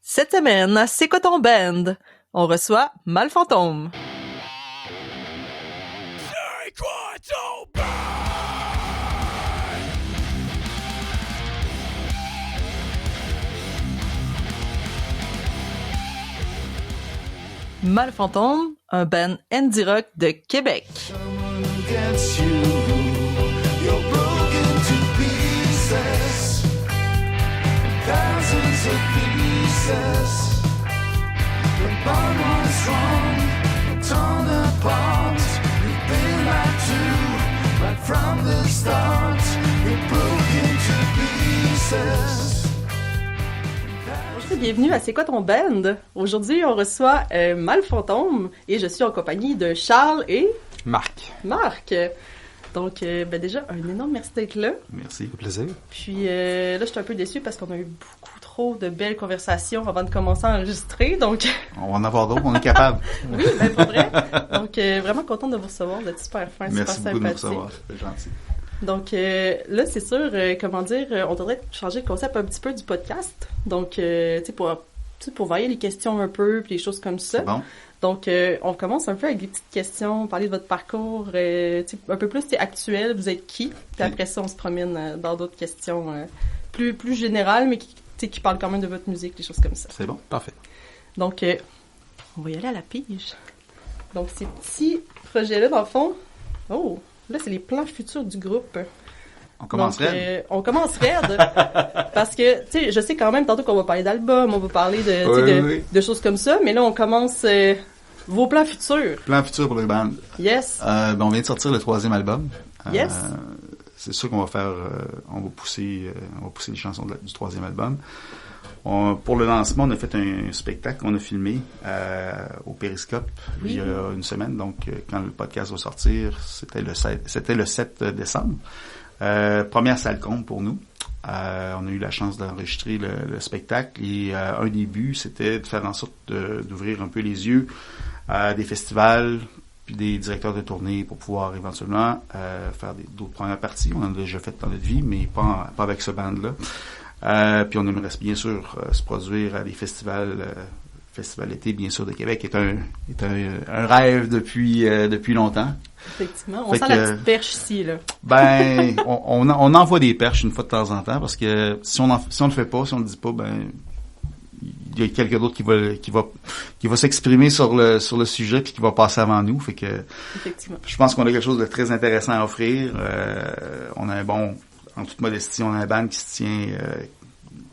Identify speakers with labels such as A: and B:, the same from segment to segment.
A: Cette semaine, à C'est quoi ton band? On reçoit Malfantôme.
B: C'est quoi ton band?
A: Malfantôme, un band indie rock de Québec.
B: Someone gets you, you're broken to pieces, thousands of pieces. The bond was strong, torn apart. You've been lied to, right from the start. You're broken to pieces.
A: Bienvenue à C'est quoi ton band? Aujourd'hui, on reçoit Malfantôme et je suis en compagnie de Charles et
C: Marc.
A: Marc. Donc, déjà, un énorme merci d'être là.
C: Merci, au plaisir.
A: Puis là, je suis un peu déçue parce qu'on a eu beaucoup trop de belles conversations avant de commencer à enregistrer, donc...
C: On va en avoir d'autres, on est capable.
A: Oui, ben pour vrai. Donc, vraiment contente de vous recevoir, vous êtes super fin, super
C: Merci beaucoup de nous
A: sympathique.
C: recevoir, c'est gentil.
A: Donc là, c'est sûr, on devrait changer le concept un petit peu du podcast. Donc, tu sais, pour varier les questions un peu, puis les choses comme ça.
C: C'est bon.
A: Donc, on commence un peu avec des petites questions, parler de votre parcours, tu sais, un peu plus actuel, vous êtes qui? Puis après ça, on se promène dans d'autres questions plus générales, mais qui parlent quand même de votre musique, des choses comme ça.
C: C'est bon, parfait.
A: Donc, on va y aller à la pige. Donc, ces petits projets-là, dans le fond... Oh! Là, c'est les plans futurs du groupe.
C: On commence raide?
A: On commence raide. Parce que, tu sais, je sais quand même tantôt qu'on va parler d'albums, on va parler de choses comme ça, mais là, on commence vos plans futurs.
C: Plan futur pour le band.
A: Yes.
C: On vient de sortir le 3e album.
A: Yes.
C: C'est sûr qu'on va faire, on va pousser les chansons du 3e album. Pour le lancement, on a fait un spectacle qu'on a filmé au Périscope il y a une semaine. Donc, quand le podcast va sortir, c'était le 7 décembre. Première salle comble pour nous. On a eu la chance d'enregistrer le spectacle et un des buts, c'était de faire en sorte d'ouvrir un peu les yeux à des festivals puis des directeurs de tournée pour pouvoir éventuellement faire d'autres premières parties. On en a déjà fait dans notre vie, mais pas avec ce band-là. Puis on aimerait bien sûr se produire à des festivals été bien sûr de Québec est un rêve depuis longtemps.
A: Effectivement, on sent la petite perche ici là.
C: Ben on envoie des perches une fois de temps en temps parce que si on le fait pas, si on le dit pas, ben il y a quelqu'un d'autre qui va s'exprimer sur le sujet puis qui va passer avant nous, fait que
A: effectivement.
C: Je pense qu'on a quelque chose de très intéressant à offrir. On a en toute modestie, on a un band qui se tient,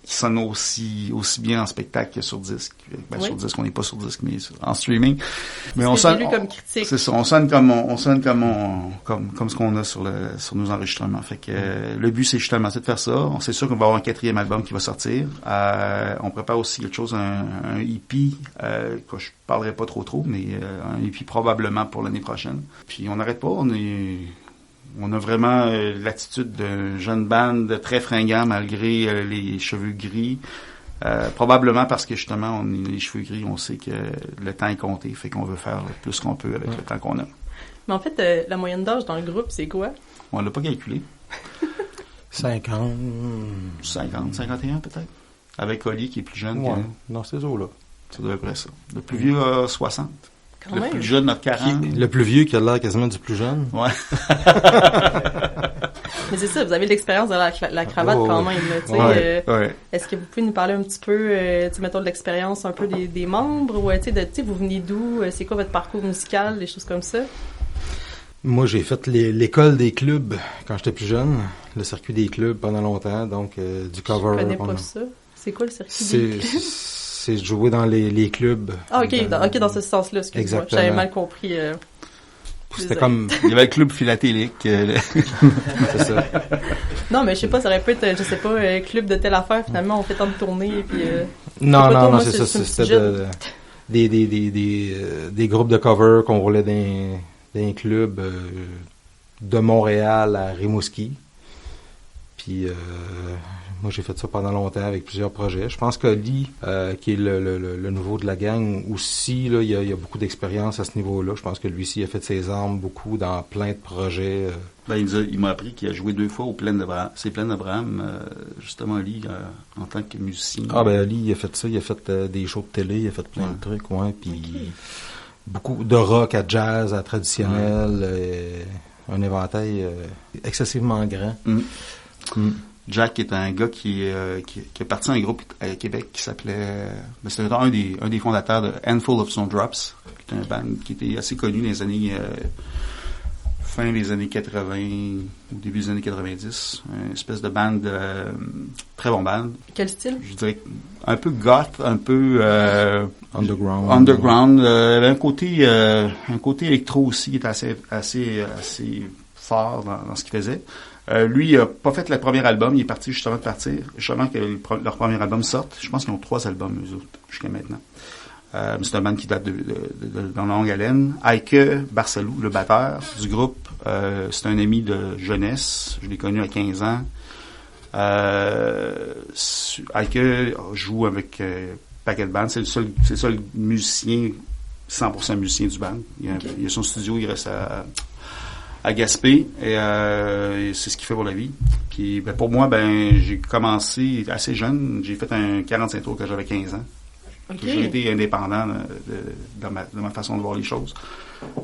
C: qui sonne aussi bien en spectacle que sur disque. Ben, oui. Sur disque, on n'est pas sur disque, mais en streaming. Mais on sonne,
A: comme critique.
C: C'est ça, on sonne comme ce qu'on a sur nos enregistrements. Fait que le but, c'est justement de faire ça. C'est sûr qu'on va avoir un 4e album qui va sortir. On prépare aussi quelque chose, un EP, que je parlerai pas trop, mais un EP probablement pour l'année prochaine. Puis on n'arrête pas, on a vraiment l'attitude d'un jeune band très fringant malgré les cheveux gris. Probablement parce que justement, on a les cheveux gris, on sait que le temps est compté, fait qu'on veut faire le plus qu'on peut avec le temps qu'on a.
A: Mais en fait, la moyenne d'âge dans le groupe, c'est quoi?
C: On l'a pas calculé.
D: 50,
C: 51 peut-être. Avec Oli qui est plus jeune.
D: Ouais, dans ces eaux-là.
C: Ça doit être ça. Le plus vieux a 60.
A: Quand
C: le
A: même.
C: Plus jeune, notre 40.
D: Le plus vieux qui a l'air quasiment du plus jeune.
C: Ouais.
A: Mais c'est ça, vous avez l'expérience de la cravate quand même. Là,
C: ouais.
A: Est-ce que vous pouvez nous parler un petit peu, mettons, de l'expérience un peu des membres? Ou, vous venez d'où? C'est quoi votre parcours musical? Des choses comme ça?
D: Moi, j'ai fait l'école des clubs quand j'étais plus jeune. Le circuit des clubs pendant longtemps, donc du cover.
A: Je connais pas ça. C'est quoi le circuit des clubs?
D: C'est de jouer dans les clubs.
A: Ah, OK, dans ce sens-là, excuse-moi. J'avais mal compris.
C: C'était comme... Il y avait le club philatélique.
D: C'est ça.
A: Non, mais je sais pas, ça aurait pu être, club de telle affaire, finalement, on fait tant de tournées, et puis...
D: Non, c'est ça. C'était des groupes de cover qu'on roulait dans un club de Montréal à Rimouski. Puis... Moi, j'ai fait ça pendant longtemps avec plusieurs projets. Je pense que Lee, qui est le nouveau de la gang, aussi, là, il y a beaucoup d'expérience à ce niveau-là. Je pense que lui aussi, il a fait ses armes beaucoup dans plein de projets.
C: Il m'a appris qu'il a joué 2 fois aux Plaines d'Abraham. C'est Plaines d'Abraham, justement, Lee, en tant que musicien.
D: Ah, ben, Lee, il a fait ça. Il a fait des shows de télé, il a fait plein de trucs, ouais. Puis beaucoup de rock à jazz, à traditionnel, un éventail excessivement grand.
C: Jack est un gars qui est parti d'un groupe à Québec qui s'appelait... c'était un des fondateurs de Handful of Snowdrops, qui était un band qui était assez connu dans les années... fin des années 80, au début des années 90. Une espèce de band, très bon band.
A: Quel style?
C: Je dirais un peu goth, un peu...
D: Underground.
C: Il y avait un côté électro aussi qui était assez fort dans ce qu'il faisait. Lui, il a pas fait le premier album, il est parti justement que leur premier album sorte. Je pense qu'ils ont 3 albums, eux autres, jusqu'à maintenant. C'est un band qui date de longue haleine. Heike Barcelou, le batteur du groupe, c'est un ami de jeunesse. Je l'ai connu à 15 ans. Heike joue avec Paquet Band. C'est le seul musicien, 100% musicien du band. Il a son studio, il reste à Gaspé, et c'est ce qu'il fait pour la vie. Puis pour moi, j'ai commencé assez jeune. J'ai fait un 45 tours quand j'avais 15 ans. Okay. J'ai été indépendant de ma façon de voir les choses.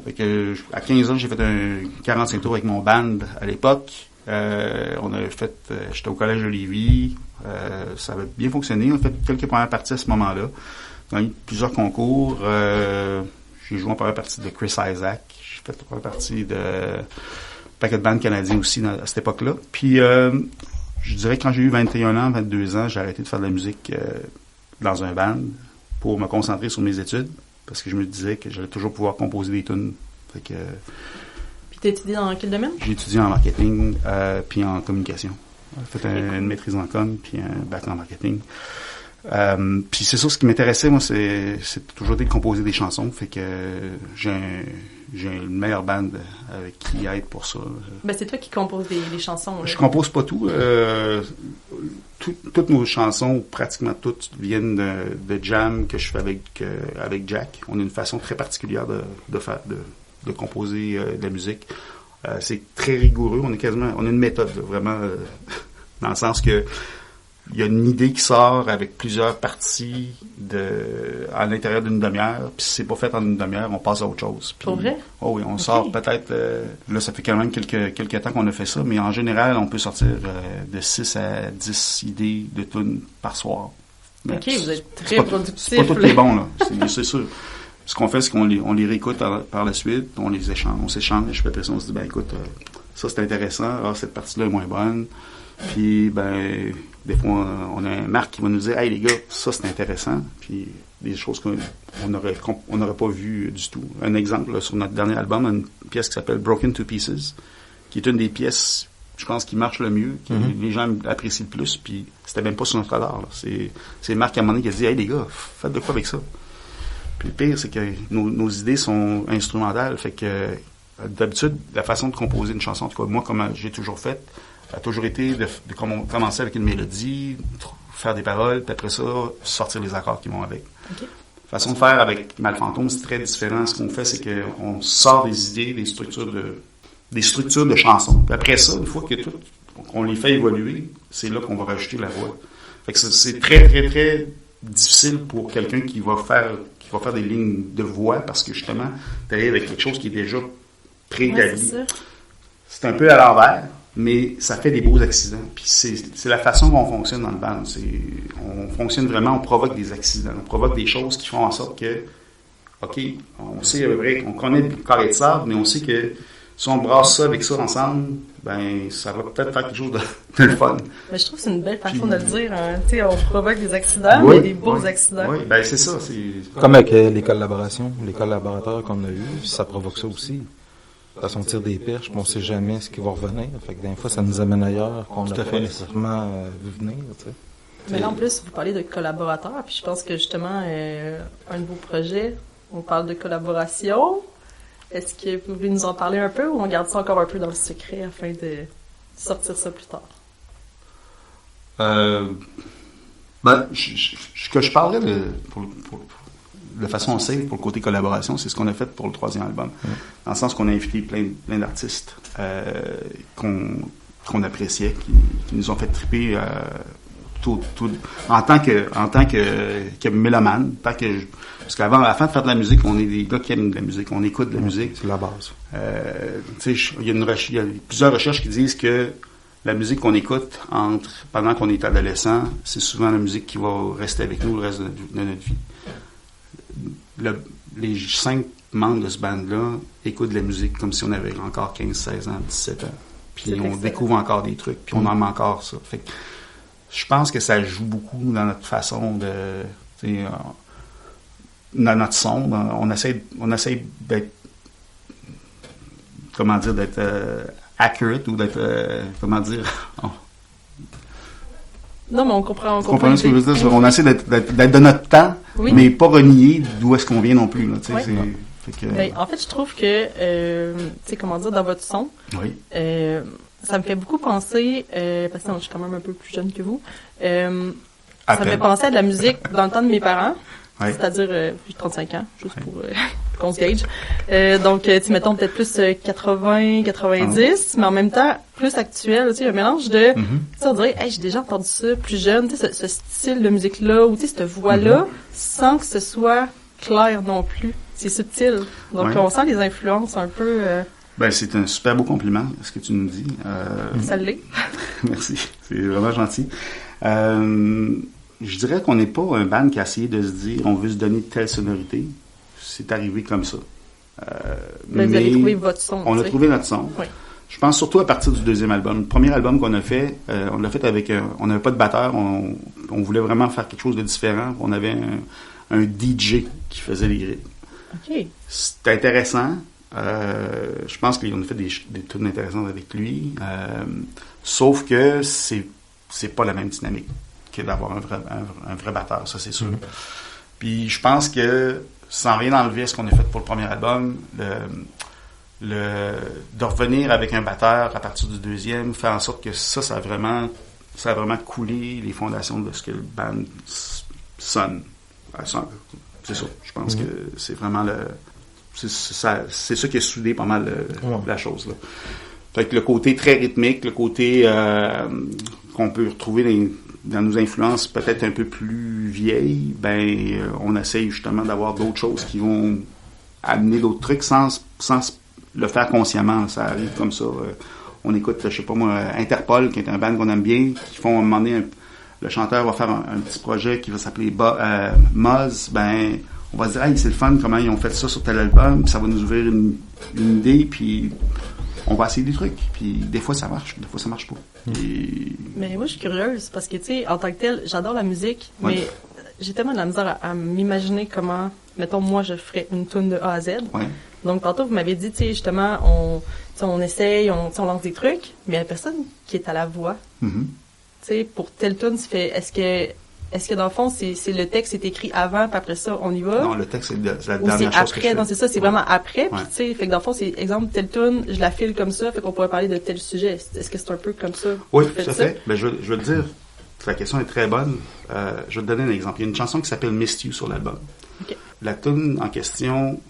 C: Fait que, à 15 ans, j'ai fait un 45 tours avec mon band à l'époque. On avait fait, j'étais au collège de Lévis. Ça avait bien fonctionné. On a fait quelques premières parties à ce moment-là. On a eu plusieurs concours. J'ai joué en première partie de Chris Isaac. J'ai fait la première partie de paquet de bandes canadiens aussi à cette époque-là. Puis, je dirais que quand j'ai eu 21 ans, 22 ans, j'ai arrêté de faire de la musique dans un band pour me concentrer sur mes études, parce que je me disais que j'allais toujours pouvoir composer des tunes. Fait que...
A: Puis t'as étudié dans quel domaine? J'ai
C: étudié en marketing, puis en communication. J'ai fait une maîtrise en com, puis un bac en marketing. Puis c'est ça, ce qui m'intéressait, moi, c'est toujours de composer des chansons. Fait que j'ai une meilleure bande avec qui être pour ça.
A: C'est toi qui composes les chansons.
C: Je compose pas tout. Toutes nos chansons, pratiquement toutes, viennent de jam que je fais avec Jack. On a une façon très particulière de composer de la musique. C'est très rigoureux. On a une méthode, vraiment, dans le sens que il y a une idée qui sort avec plusieurs parties à l'intérieur d'une demi-heure, puis si c'est pas fait en une demi-heure, on passe à autre chose. Puis,
A: pour vrai?
C: Oh oui, on sort peut-être, là ça fait quand même quelques temps qu'on a fait ça, mais en général, on peut sortir de 6 à 10 idées de tunes par soir.
A: Mais vous êtes très productif.
C: C'est pas tous les bons, là, c'est sûr. Ce qu'on fait, c'est qu'on les réécoute par la suite, on s'échange, puis après ça, on se dit, écoute, ça c'est intéressant, cette partie-là est moins bonne, puis des fois, on a un Marc qui va nous dire « Hey les gars, ça c'est intéressant », puis des choses qu'on n'aurait pas vues du tout. Un exemple, là, sur notre dernier album, une pièce qui s'appelle « Broken to Pieces », qui est une des pièces, je pense, qui marche le mieux, que les gens apprécient le plus, puis c'était même pas sur notre radar. Là. C'est Marc à un moment donné qui a dit « Hey les gars, faites de quoi avec ça ». Puis le pire, c'est que nos idées sont instrumentales, fait que d'habitude, la façon de composer une chanson, en tout cas moi, comme j'ai toujours fait, a toujours été de commencer avec une mélodie, faire des paroles, puis après ça, sortir les accords qui vont avec. Okay. Façon de faire avec Malfantôme, c'est très différent. Ce qu'on fait, c'est qu'on sort des idées, des structures de chansons. Puis après ça, une fois qu'on les fait évoluer, c'est là qu'on va rajouter la voix. Fait que c'est très, très, très difficile pour quelqu'un qui va faire des lignes de voix, parce que justement, t'arrives avec quelque chose qui est déjà préétabli. Ouais, c'est un peu à l'envers. Mais ça fait des beaux accidents. Puis c'est la façon dont on fonctionne dans le band. On fonctionne vraiment, on provoque des accidents. On provoque des choses qui font en sorte que, OK, on sait à peu près, on connaît le carré de sable, mais on sait que si on brasse ça avec ça ensemble, ça va peut-être faire quelque chose de le fun.
A: Mais je trouve que c'est une belle façon de le dire. Hein. Tu sais, on provoque des accidents, mais des beaux accidents.
C: Oui, c'est ça.
D: Comme avec les collaborations, les collaborateurs qu'on a eus, ça provoque ça aussi. Parce qu'on tire des perches, on ne sait jamais ce qui va revenir. Fait que des fois, ça nous amène ailleurs qu'on n'a pas nécessairement vu venir. T'sais.
A: Mais là, en plus, vous parlez de collaborateurs, puis je pense que justement, un de vos projets, on parle de collaboration. Est-ce que vous voulez nous en parler un peu, ou on garde ça encore un peu dans le secret afin de sortir ça plus tard?
C: Que je parlerais de façon safe pour le côté collaboration, c'est ce qu'on a fait pour le 3e album. Dans le sens qu'on a invité plein d'artistes qu'on appréciait, qui nous ont fait triper tout en tant que mélomane, parce qu'avant de faire de la musique, on est des gars qui aiment de la musique, on écoute de la musique.
D: C'est la base.
C: Il y a plusieurs recherches qui disent que la musique qu'on écoute pendant qu'on est adolescent, c'est souvent la musique qui va rester avec nous le reste de notre vie. Les 5 membres de ce band-là écoutent de la musique comme si on avait encore 15, 16 ans, 17 ans. Puis on découvre encore des trucs, puis on aime encore ça. Fait que je pense que ça joue beaucoup dans notre façon dans notre son. On essaie d'être, d'être accurate ou d'être,
A: Non, mais on comprend.
C: Vous comprenez ce que je veux dire? On essaie d'être de notre temps,
A: oui,
C: mais pas renier d'où est-ce qu'on vient non plus. Là,
A: oui.
C: fait que,
A: en fait, je trouve que, dans votre son,
C: oui.
A: Ça me fait beaucoup penser, parce que je suis quand même un peu plus jeune que vous, ça me fait penser à de la musique dans le temps de mes parents. Oui. C'est-à-dire, j'ai 35 ans, juste pour qu'on se gage. Donc, mettons peut-être plus 80, 90, mais en même temps, plus actuel, un mélange de, on dirait, hey, j'ai déjà entendu ça plus jeune, ce style de musique-là, ou cette voix-là, sans que ce soit clair non plus. C'est subtil. Donc, on sent les influences un peu...
C: c'est un super beau compliment, ce que tu nous dis.
A: Ça l'est.
C: Merci, c'est vraiment gentil. Je dirais qu'on n'est pas un band qui a essayé de se dire on veut se donner telle sonorité. C'est arrivé comme ça.
A: Mais vous avez trouvé votre son.
C: On a trouvé notre son.
A: Oui.
C: Je pense surtout à partir du 2e album. Le premier album qu'on a fait, on l'a fait avec... on n'avait pas de batteur. On voulait vraiment faire quelque chose de différent. On avait un DJ qui faisait les grilles.
A: OK.
C: C'était intéressant. Je pense qu'on a fait des tunes intéressantes avec lui. Sauf que c'est pas la même dynamique que d'avoir un vrai batteur, ça c'est sûr. Puis je pense que, sans rien enlever à ce qu'on a fait pour le premier album, de revenir avec un batteur à partir du 2e, faire en sorte que ça a vraiment coulé les fondations de ce que le band sonne. C'est ça. Je pense que c'est vraiment c'est ça qui a soudé pas mal la chose, là. Fait que le côté très rythmique, le côté qu'on peut retrouver dans nos influences peut-être un peu plus vieilles, on essaye justement d'avoir d'autres choses qui vont amener d'autres trucs sans le faire consciemment. Ça arrive comme ça. On écoute, je sais pas moi, Interpol, qui est un band qu'on aime bien, qui font à un moment donné, le chanteur va faire un petit projet qui va s'appeler Moz, on va se dire, hey, c'est le fun, comment ils ont fait ça sur tel album, puis ça va nous ouvrir une idée, puis on va essayer des trucs. Puis des fois, ça marche, des fois, ça marche pas.
A: Mais moi, je suis curieuse, parce que, en tant que tel, j'adore la musique, mais j'ai tellement de la misère à m'imaginer comment, mettons, moi, je ferais une tune de A à Z.
C: Ouais.
A: Donc, tantôt, vous m'avez dit, justement, on essaye, on lance des trucs, mais il y a personne qui est à la voix. Pour telle tune, est-ce que dans le fond, c'est le texte est écrit avant, puis après ça, on y va?
C: Non, le texte, c'est la
A: ou
C: dernière
A: c'est
C: chose
A: après,
C: que je fais.
A: non, c'est ça, c'est vraiment après, puis fait que dans le fond, c'est, exemple, telle tune, je la file comme ça, fait qu'on pourrait parler de tel sujet. Est-ce que c'est un peu comme ça?
C: Oui, tout à fait. Je veux te dire, la question est très bonne. Je vais te donner un exemple. Il y a une chanson qui s'appelle Missed You sur l'album.
A: Okay.
C: La tune en question,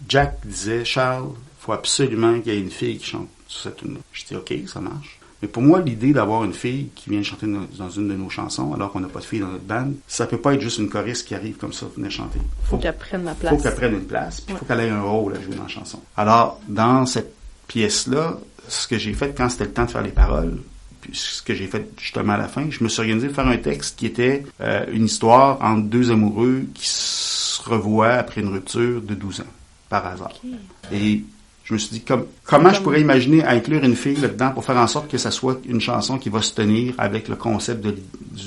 C: Jack disait, Charles, il faut absolument qu'il y ait une fille qui chante sur cette tune-là. Je dis, OK, ça marche. Mais pour moi, l'idée d'avoir une fille qui vient chanter dans une de nos chansons, alors qu'on n'a pas de fille dans notre band, ça peut pas être juste une choriste qui arrive comme ça, venir chanter.
A: Faut qu'elle prenne la place.
C: Faut qu'elle prenne une place, puis faut qu'elle ait un rôle à jouer dans la chanson. Alors, dans cette pièce-là, ce que j'ai fait quand c'était le temps de faire les paroles, puis ce que j'ai fait justement à la fin, je me suis organisé de faire un texte qui était une histoire entre deux amoureux qui se revoient après une rupture de 12 ans, par hasard. Okay. Et je me suis dit, comment je pourrais imaginer inclure une fille là-dedans pour faire en sorte que ça soit une chanson qui va se tenir avec le concept de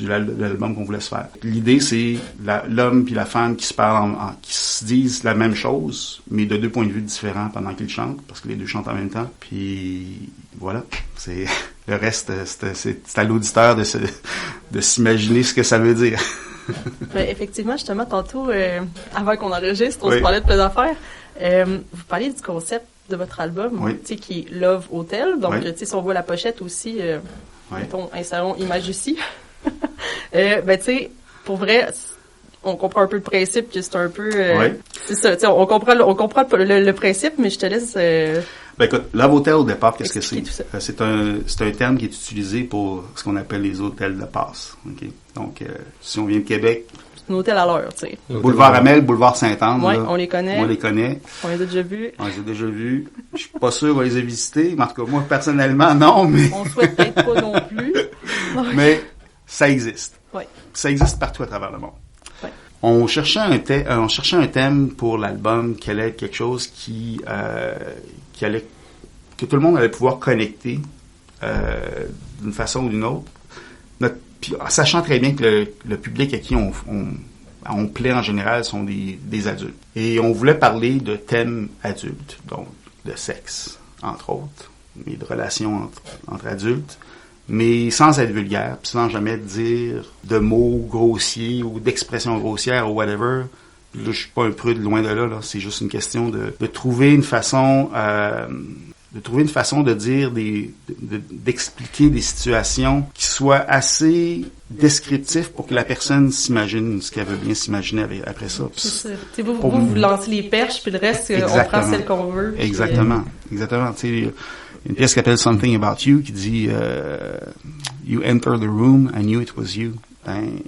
C: l'album qu'on voulait se faire. L'idée, c'est l'homme puis la femme qui se parlent, qui se disent la même chose, mais de deux points de vue différents pendant qu'ils chantent, parce que les deux chantent en même temps. Puis voilà, le reste, c'est à l'auditeur de s'imaginer ce que ça veut dire.
A: Effectivement, justement, tantôt, avant qu'on enregistre, on se parlait de plein d'affaires. Vous parliez du concept de votre album, qui est Love Hotel. Donc, si on voit la pochette aussi, mettons, installons image ici. Ben, tu sais, pour vrai, on comprend un peu le principe que c'est un peu...
C: Ouais.
A: C'est ça, tu sais, on comprend le principe, mais je te laisse...
C: Ben écoute, Love Hotel au départ, qu'est-ce que c'est?
A: Expliquer tout
C: C'est un terme qui est utilisé pour ce qu'on appelle les hôtels de passe. Okay? Donc, si on vient de Québec,
A: C'est un hôtel à l'heure, tu sais.
C: boulevard Amel, boulevard Sainte-Anne,
A: Ouais,
C: là,
A: on les connaît.
C: on les connaît.
A: On les a déjà vus.
C: On les a déjà vus. Je suis pas sûr qu'on les a visités. En tout cas, moi, personnellement, non, mais,
A: On souhaite peut-être pas non plus.
C: mais ça existe.
A: Ouais.
C: Ça existe partout à travers le monde.
A: Ouais.
C: On cherchait un thème pour l'album qui allait être quelque chose qui allait, que tout le monde allait pouvoir connecter d'une façon ou d'une autre. Puis, sachant très bien que le public à qui on plaît en général sont des adultes. Et on voulait parler de thèmes adultes, donc de sexe, entre autres, mais de relations entre adultes, mais sans être vulgaire, puis sans jamais dire de mots grossiers ou d'expressions grossières ou whatever. Là, je suis pas un prude, loin de là. C'est juste une question de trouver une façon de dire d'expliquer des situations qui soient assez descriptives pour que la personne s'imagine ce qu'elle veut bien s'imaginer après ça.
A: C'est ça. Tu sais, vous lancez les perches, puis le reste, on prend celle qu'on veut. Puis,
C: Exactement. Exactement. Tu sais, une pièce qui s'appelle Something About You qui dit You enter the room, I knew it was you. Ben,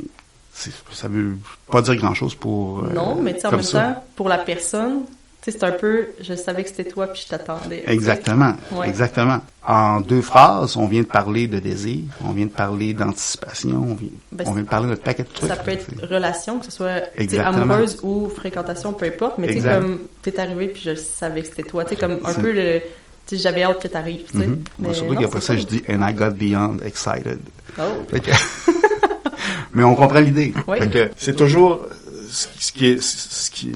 C: ça veut pas dire grand-chose pour...
A: non, mais tu sais, en même temps, pour la personne, tu sais, c'est un peu, je savais que c'était toi, puis je t'attendais.
C: Exactement,
A: Ouais.
C: exactement. En 2 phrases, on vient de parler de désir, on vient de parler d'anticipation, on vient de parler de paquet de trucs.
A: Ça peut être relation, que ce soit tu sais,
C: Exactement.
A: amoureuse ou fréquentation, peu importe, mais tu sais,
C: Exact.
A: comme t'es arrivé, puis je savais que c'était toi. Tu sais, comme un
C: C'est-
A: peu le... Tu sais, j'avais hâte que t'arrives, tu sais.
C: Mhm.
A: Mais
C: Surtout
A: non,
C: qu'après
A: c'est
C: ça,
A: cool.
C: je dis « And I got beyond excited
A: Oh. ».
C: Fait que- Mais on comprend l'idée.
A: Oui.
C: Fait que c'est toujours...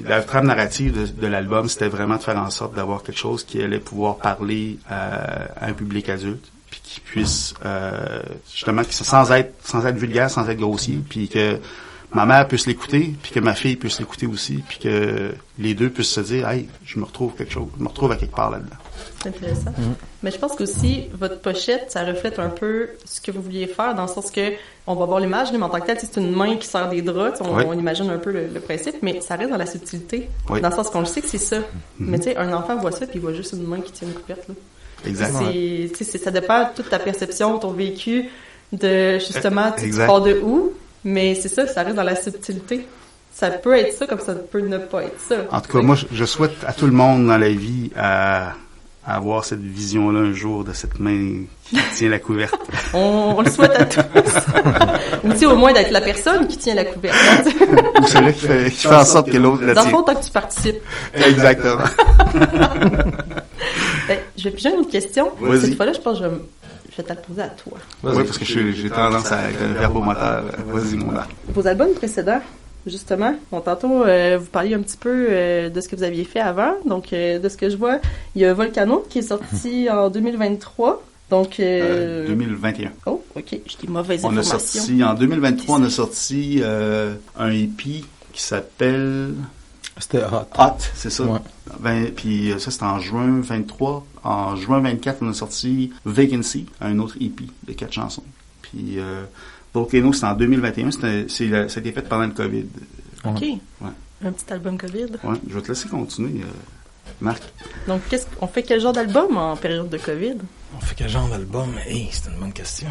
C: la trame narrative de l'album, c'était vraiment de faire en sorte d'avoir quelque chose qui allait pouvoir parler à un public adulte, puis qui puisse justement sans être vulgaire, sans être grossier, puis que ma mère puisse l'écouter, puis que ma fille puisse l'écouter aussi, puis que les deux puissent se dire, hey, je me retrouve à quelque part là-dedans.
A: C'est intéressant. Mais je pense qu'aussi, votre pochette, ça reflète un peu ce que vous vouliez faire, dans le sens que, on va voir l'image, mais en tant que tel, c'est une main qui sert des draps,
C: Oui.
A: on imagine un peu le principe, mais ça reste dans la subtilité.
C: Oui.
A: Dans le sens qu'on le sait que c'est ça. Mais tu sais, un enfant voit ça, puis il voit juste une main qui tient une couverte, là.
C: Exactement.
A: Ça dépend de toute ta perception, ton vécu, de justement, tu
C: Exact.
A: pars de où, mais c'est ça reste dans la subtilité. Ça peut être ça, comme ça peut ne pas être ça.
C: En tout cas, moi, je souhaite à tout le monde dans la vie à avoir cette vision-là un jour de cette main qui tient la couverte.
A: On le souhaite à tous. Ou tu sais, au moins d'être la personne qui tient la couverte.
C: Ou celui qui fait en sorte que l'autre la
A: Dans le
C: tient.
A: fond, tant que tu participes.
C: Exactement.
A: Ben, je vais piger une autre question.
C: Vas-y.
A: Cette fois-là, je pense que je vais te la poser à toi.
C: Oui, parce que j'ai tendance à être un verbomoteur. Vas-y, mon gars.
A: Vos albums précédents, justement, bon, tantôt, vous parliez un petit peu de ce que vous aviez fait avant. Donc, de ce que je vois, il y a Volcano qui est sorti en 2023. Donc,
C: 2021.
A: oh, ok, j'ai des mauvaises
C: On a
A: informations.
C: sorti, en 2023, on a sorti un EP qui s'appelle
D: C'était hot.
C: Hot, c'est ça.
D: Ouais.
C: Puis ça, c'était en juin 23. En juin 24, on a sorti Vacancy, un autre EP de 4 chansons. Puis Volcano, c'était en 2021. Ça a été fait pendant le COVID.
A: Ok.
C: Ouais.
A: Un petit album COVID.
C: Ouais, je vais te laisser continuer, Marc.
A: Donc, on fait quel genre d'album en période de COVID?
D: On fait quel genre d'album? Hey, c'est une bonne question.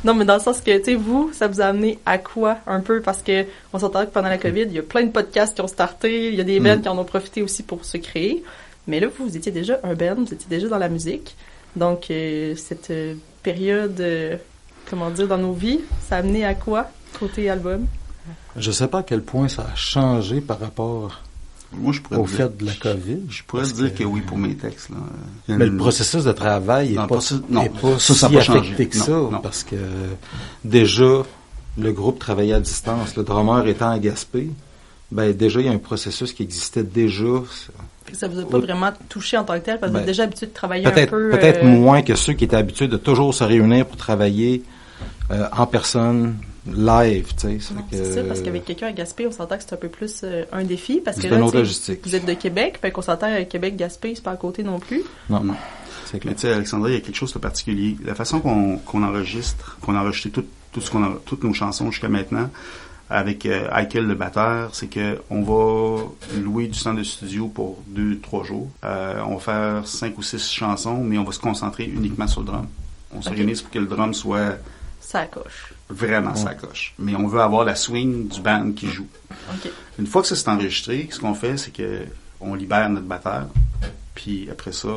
A: Non, mais dans le sens que, tu sais, vous, ça vous a amené à quoi un peu? Parce que on s'entend que pendant la COVID, il y a plein de podcasts qui ont starté, il y a des bands qui en ont profité aussi pour se créer. Mais là, vous étiez déjà un band, vous étiez déjà dans la musique. Donc, cette période, comment dire, dans nos vies, ça a amené à quoi, côté album?
D: Je sais pas à quel point ça a changé par rapport
C: Moi, je pourrais
D: au
C: te dire,
D: fait de la COVID.
C: je pourrais
D: Parce
C: te dire que oui pour mes textes. Là.
D: Mais le processus de travail
C: Non,
D: n'est pas,
C: non,
D: est pas
C: ça a
D: si
C: pas changé.
D: affecté que
C: Non,
D: ça,
C: non.
D: parce que déjà, le groupe travaillait à distance. Le drummer étant à Gaspé, ben déjà, il y a un processus qui existait déjà.
A: Fait que ça vous a pas vraiment touché en tant que tel, parce que vous êtes déjà habitué de travailler un
D: Peut-être
A: peu...
D: peut-être moins que ceux qui étaient habitués de toujours se réunir pour travailler en personne, live, tu sais.
A: Non, c'est ça, parce qu'avec quelqu'un à Gaspé, on s'entend que c'est un peu plus un défi, parce que
D: C'est
A: là,
D: une autre
A: tu sais,
D: logistique.
A: vous êtes de Québec, fait qu'on s'entend Québec-Gaspé, c'est pas à côté non plus.
D: Non,
C: Non.
D: c'est clair.
C: Mais tu sais, Alexandra, il y a quelque chose de particulier. La façon qu'on enregistre, qu'on a enregistré toutes nos chansons jusqu'à maintenant, avec Eichel, le batteur, c'est que on va louer du centre de studio pour 2-3 jours. On va faire 5 ou 6 chansons, mais on va se concentrer uniquement sur le drum. On s'organise pour que le drum soit
A: ça coche.
C: Vraiment ça coche. Mais on veut avoir la swing du band qui joue.
A: Okay.
C: Une fois que ça c'est enregistré, ce qu'on fait, c'est que on libère notre batteur, puis après ça,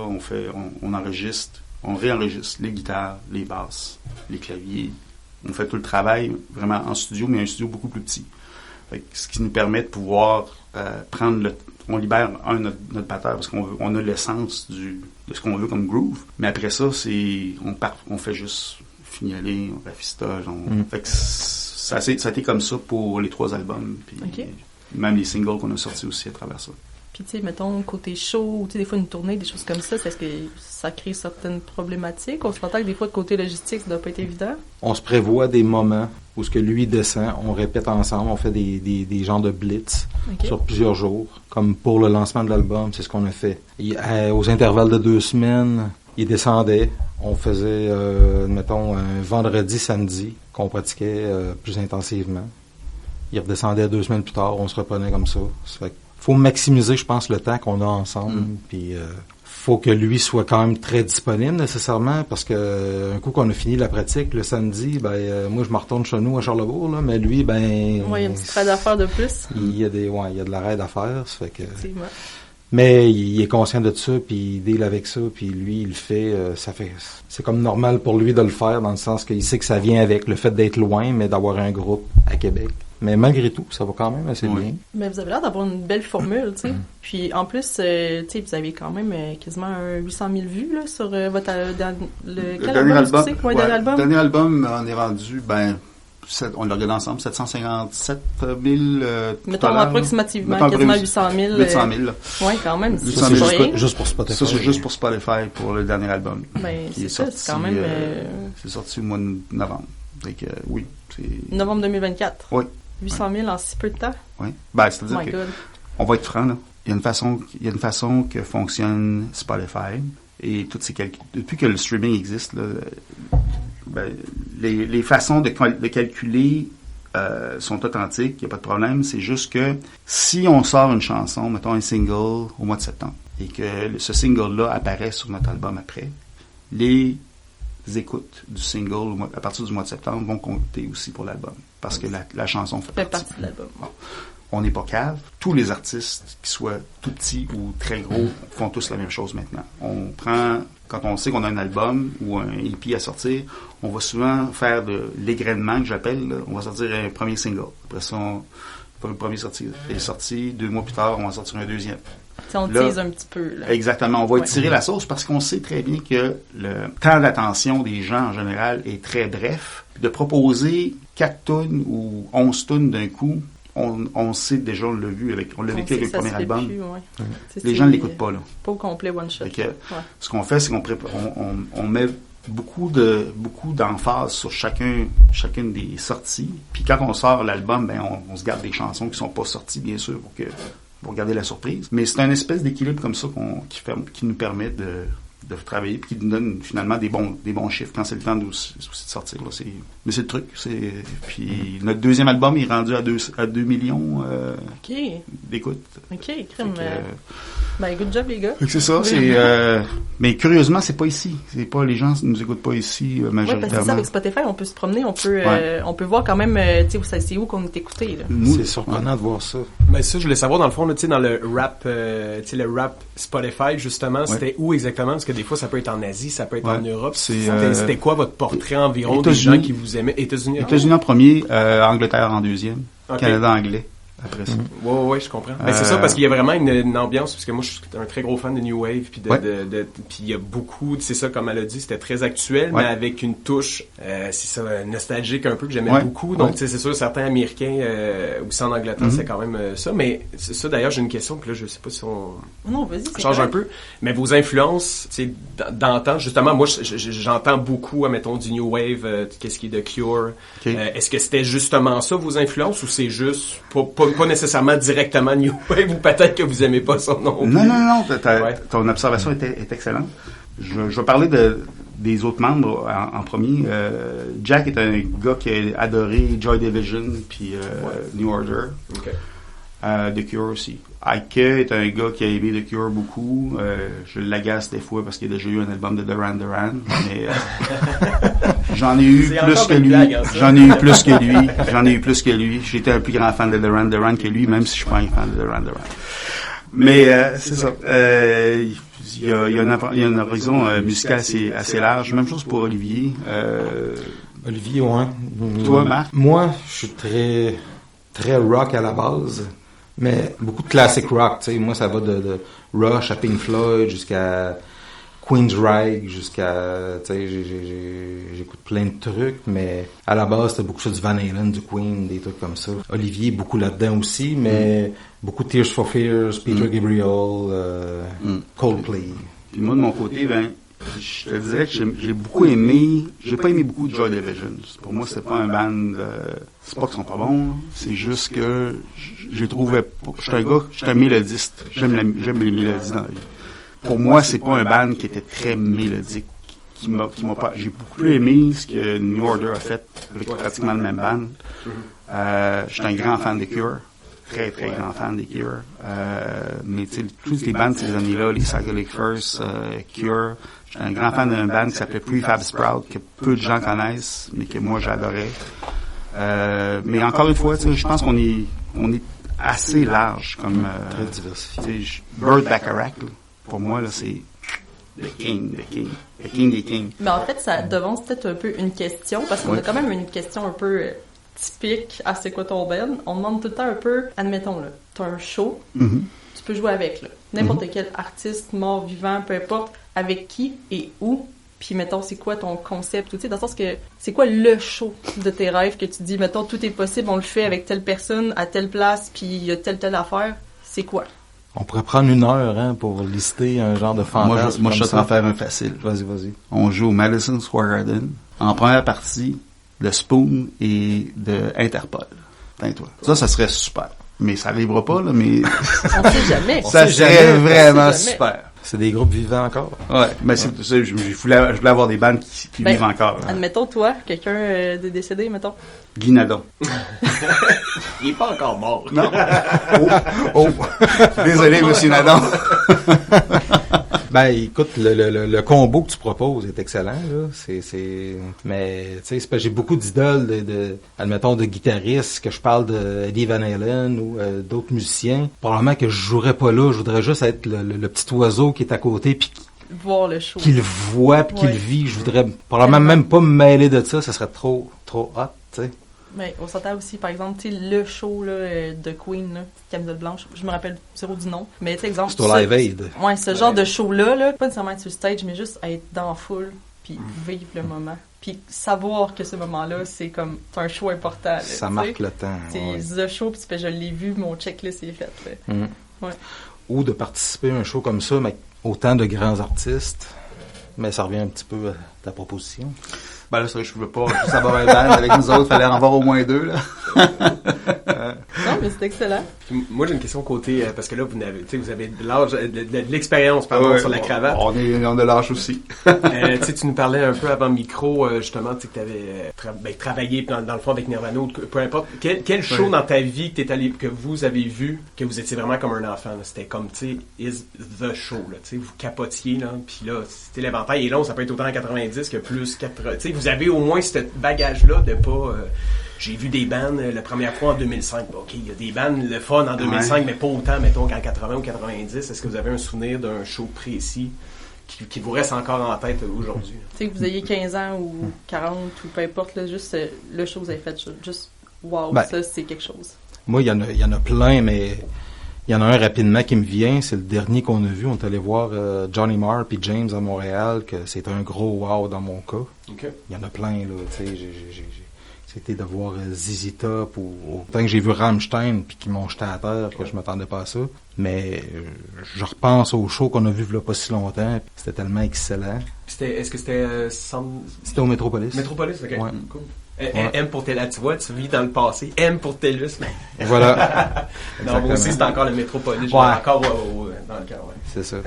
C: on enregistre, on réenregistre les guitares, les basses, les claviers. On fait tout le travail vraiment en studio, mais un studio beaucoup plus petit. Fait que, ce qui nous permet de pouvoir on libère notre batteur parce on a l'essence de ce qu'on veut comme groove. Mais après ça, on fait juste fignoler, on rafistole. Fait que ça a été comme ça pour les 3 albums. Puis même les singles qu'on a sortis aussi à travers ça.
A: Puis, tu sais, mettons, côté show, tu sais, des fois, une tournée, des choses comme ça, est-ce que ça crée certaines problématiques? On se s'entend que des fois, de côté logistique, ça doit pas être évident.
D: On se prévoit des moments où ce que lui descend, on répète ensemble, on fait des genres de blitz sur plusieurs jours. Comme pour le lancement de l'album, c'est ce qu'on a fait. Aux intervalles de 2 semaines, il descendait. On faisait, mettons, un vendredi, samedi, qu'on pratiquait plus intensivement. Il redescendait 2 semaines plus tard, on se reprenait comme ça. Ça fait faut maximiser, je pense, le temps qu'on a ensemble. Puis faut que lui soit quand même très disponible nécessairement, parce que un coup qu'on a fini la pratique le samedi, moi je me retourne chez nous à Charlebourg, là, mais lui,
A: il y a une petite raid à faire de plus.
D: Il y a de la raid à faire, ça fait que. Mais il est conscient de ça, puis il deal avec ça, puis lui, il le fait, c'est comme normal pour lui de le faire, dans le sens qu'il sait que ça vient avec le fait d'être loin, mais d'avoir un groupe à Québec. Mais malgré tout, ça va quand même assez bien.
A: Mais vous avez l'air d'avoir une belle formule, tu sais. Puis en plus, tu sais, vous avez quand même quasiment 800 000 vues là, sur votre
C: le dernier album.
A: Dernier album.
C: Le dernier album, on est rendu, on l'a regardé ensemble, 757 000.
A: Mettons approximativement, quasiment 800 000.
C: 800 000.
A: Oui, quand même.
C: Ça,
D: c'est juste pour Spotify.
C: Ça, c'est juste pour Spotify pour le dernier album.
A: C'est ça, c'est quand même.
C: C'est sorti au mois de novembre. Donc, oui.
A: Novembre 2024.
C: Oui.
A: 800 000 en si peu de temps.
C: Oui. C'est-à-dire on va être franc, là. Il y a une façon que fonctionne Spotify et toutes ces depuis que le streaming existe, là, les façons de calculer sont authentiques, il n'y a pas de problème. C'est juste que si on sort une chanson, mettons un single au mois de septembre, et que ce single-là apparaît sur notre album après, les écoutes du single à partir du mois de septembre vont compter aussi pour l'album. Parce que la chanson fait partie
A: de l'album.
C: Bon. On n'est pas cave. Tous les artistes, qu'ils soient tout petits ou très gros, font tous la même chose maintenant. Quand on sait qu'on a un album ou un EP à sortir, on va souvent faire de l'égrainement, que j'appelle. On va sortir un premier single. Après ça, le premier est sorti. 2 mois plus tard, on va sortir un deuxième.
A: On tease un petit peu. Là.
C: Exactement. On va étirer la sauce parce qu'on sait très bien que le temps d'attention des gens en général est très bref. De proposer 4 tonnes ou 11 tonnes d'un coup, on sait déjà, on l'a vu on l'a vécu avec le premier album. Les gens ne l'écoutent pas, là.
A: Pas au complet one shot.
C: Ce qu'on fait, c'est qu'on met beaucoup d'emphase sur chacune des sorties. Puis quand on sort l'album, on se garde des chansons qui sont pas sorties, bien sûr, pour garder la surprise. Mais c'est un espèce d'équilibre comme ça qui nous permet de travailler puis qui nous donne finalement des bons chiffres quand c'est le temps aussi de sortir. Là. Mais c'est le truc. Puis notre deuxième album est rendu à 2 millions d'écoutes.
A: OK, crème. Good job, les gars.
C: C'est ça. Mais curieusement, c'est pas ici. Les gens ne nous écoutent pas ici majoritairement.
A: Oui, parce que ça, avec Spotify, on peut se promener, on peut voir quand même, c'est où qu'on est écouté. Là.
D: C'est surprenant de voir ça.
E: Mais ça, je voulais savoir, dans le fond, dans le rap Spotify, justement, c'était où exactement? Parce que des fois, ça peut être en Asie, ça peut être en Europe. C'était quoi votre portrait environ des gens qui vous aimaient? États-Unis en premier, Angleterre en deuxième, Canada anglais. Après ça. Ouais, je comprends. C'est ça, parce qu'il y a vraiment une ambiance, parce que moi, je suis un très gros fan de New Wave, puis puis il y a beaucoup, c'est ça, comme elle a dit, c'était très actuel, mais avec une touche, c'est ça, nostalgique un peu, que j'aimais beaucoup. Donc, c'est sûr, certains Américains, aussi en Angleterre, c'est quand même ça. Mais c'est ça, d'ailleurs, j'ai une question, puis là, je sais pas si on change un peu, mais vos influences, tu sais, d'antan, justement, moi, j'entends beaucoup, mettons, du New Wave, qu'est-ce qui est de Cure. Est-ce que c'était justement ça, vos influences, ou c'est juste pas nécessairement directement New Wave, ou peut-être que vous aimez pas son nom.
C: Non. Ton observation est excellente. Je vais parler des autres membres en premier. Jack est un gars qui a adoré Joy Division puis New Order.
E: Okay.
C: The Cure aussi. Ike est un gars qui a aimé The Cure beaucoup. Je l'agace des fois parce qu'il a déjà eu un album de Duran Duran, mais j'en ai eu plus que lui. J'en ai eu plus que lui. J'étais un plus grand fan de Duran Duran que lui, même si je suis pas un fan de Duran Duran. Mais c'est ça. Il y a une horizon musicale assez large. Même chose pour Olivier.
D: Olivier, ouais.
C: Toi, Marc?
D: Moi, je suis très rock à la base. Mais beaucoup de classic rock, tu sais, moi ça va de Rush à Pink Floyd jusqu'à Queensryche, jusqu'à, tu sais, j'écoute plein de trucs, mais à la base c'était beaucoup du Van Halen, du Queen, des trucs comme ça. Olivier beaucoup là-dedans aussi, mais beaucoup Tears for Fears, Peter Gabriel, Coldplay.
C: Puis moi de mon côté, je te dirais que j'ai beaucoup aimé, j'ai pas aimé beaucoup de Joy Division. Pour moi, c'est pas un band, c'est pas qu'ils sont pas bons, c'est juste que j'ai trouvé, je suis un mélodiste, j'aime les mélodies dans la vie. Pour moi, c'est pas un band qui était très mélodique, qui m'a pas, j'ai beaucoup aimé ce que New Order a fait avec pratiquement le même band. Je suis un grand fan des Cure. Très, très grand fan des Cure. Mais tu sais, tous les bands de ces années-là, les Psychedelic Furs, Cure, j'étais un grand fan d'un band qui s'appelait Prefab Sprout, que peu de gens connaissent, mais que moi j'adorais. Mais encore une fois, tu sais, je pense qu'on est assez large comme...
D: très diversifié.
C: Burt Bacharach, là, pour moi, là, c'est the king des kings.
A: Mais en fait, ça devance peut-être un peu une question, parce qu'on a quand même une question un peu... typique à c'est quoi ton band, on demande tout le temps un peu, admettons là, t'as un show, tu peux jouer avec là, n'importe quel artiste, mort, vivant, peu importe, avec qui et où, puis mettons c'est quoi ton concept, tu sais, dans le sens que c'est quoi le show de tes rêves que tu dis, mettons tout est possible, on le fait avec telle personne, à telle place, puis il y a telle affaire, c'est quoi?
D: On pourrait prendre 1 heure pour lister un genre de fantasme.
C: Moi je suis en train de faire un facile.
D: Vas-y.
C: On joue au Madison Square Garden, en première partie, de Spoon et de Interpol. Toi. Ça serait super. Mais ça n'arrivera pas, là, mais...
A: On sait jamais.
C: Ça serait vraiment super.
D: C'est des groupes vivants encore.
C: Ouais, mais je voulais avoir des bandes qui vivent encore. Hein.
A: Admettons, toi, quelqu'un de décédé, mettons.
C: Guy Nadon.
E: Il est pas encore mort.
C: Non. Oh. Désolé, monsieur Nadon.
D: Ben, écoute, le combo que tu proposes est excellent, là. Mais, tu sais, j'ai beaucoup d'idoles admettons, de guitaristes, que je parle de Eddie Van Halen ou d'autres musiciens. Probablement que je jouerais pas là, je voudrais juste être le petit oiseau qui est à côté puis
A: voir le show.
D: Qui le voit puis qui le vit. Je voudrais probablement même pas me mêler de ça serait trop hot, tu sais.
A: Mais on s'entend aussi, par exemple, tu sais, le show là, de Queen, là, Camisole Blanche, je me rappelle zéro du nom, mais tu sais, exemple...
D: C'est au Live Aid.
A: Ouais, ce genre de show-là, pas nécessairement être sur le stage, mais juste être dans la foule, puis vivre le moment. Puis savoir que ce moment-là, c'est comme, c'est un show important. Là,
D: ça marque le temps.
A: C'est the show, puis tu fais, je l'ai vu, mon checklist est fait. Ouais.
D: Ou de participer à un show comme ça, mais autant de grands artistes, mais ça revient un petit peu à ta proposition.
C: Ben là, c'est vrai que je pouvais pas juste avoir un band avec nous autres, fallait en avoir au moins 2, là.
A: Non, mais c'est excellent.
E: Moi, j'ai une question côté, parce que là, vous avez de l'âge, de l'expérience, pardon, sur la cravate.
C: On a l'âge aussi.
E: Tu nous parlais un peu avant le micro, justement, tu sais, que t'avais, travaillé dans le fond avec Nirvana, peu importe. Quel show dans ta vie que vous avez vu, que vous étiez vraiment comme un enfant, là? C'était comme, tu sais, is the show, là, tu sais, vous capotiez, là, puis là, c'était l'éventail est long, ça peut être autant en 90 que plus 80, tu sais, vous avez au moins ce bagage-là de pas... j'ai vu des bands la première fois en 2005. OK, il y a des bands le fun en 2005, mais pas autant, mettons, qu'en 80 ou 90. Est-ce que vous avez un souvenir d'un show précis qui vous reste encore en tête aujourd'hui?
A: Tu sais, que vous ayez 15 ans ou 40 ou peu importe, là, juste le show que vous avez fait, juste wow, ça, c'est quelque chose.
D: Moi, il y en a plein, mais... Il y en a un rapidement qui me vient, c'est le dernier qu'on a vu. On est allé voir Johnny Marr puis James à Montréal, que c'était un gros wow dans mon cas.
E: Okay.
D: Il y en a plein, là, tu sais, c'était de voir ZZ Top ou autant que j'ai vu Rammstein puis qu'ils m'ont jeté à terre, que je m'attendais pas à ça. Mais je repense au show qu'on a vu il y a pas si longtemps, puis c'était tellement excellent.
E: Est-ce que c'était...
D: C'était au Metropolis.
E: Metropolis, ok.
D: Ouais.
E: Cool. M pour Télus, tu vois, tu vis dans le passé. M pour Télus.
D: Voilà.
E: Non, moi aussi, c'est encore le Métropolis.
D: Ouais.
E: Encore dans le cœur, ouais.
D: C'est ça.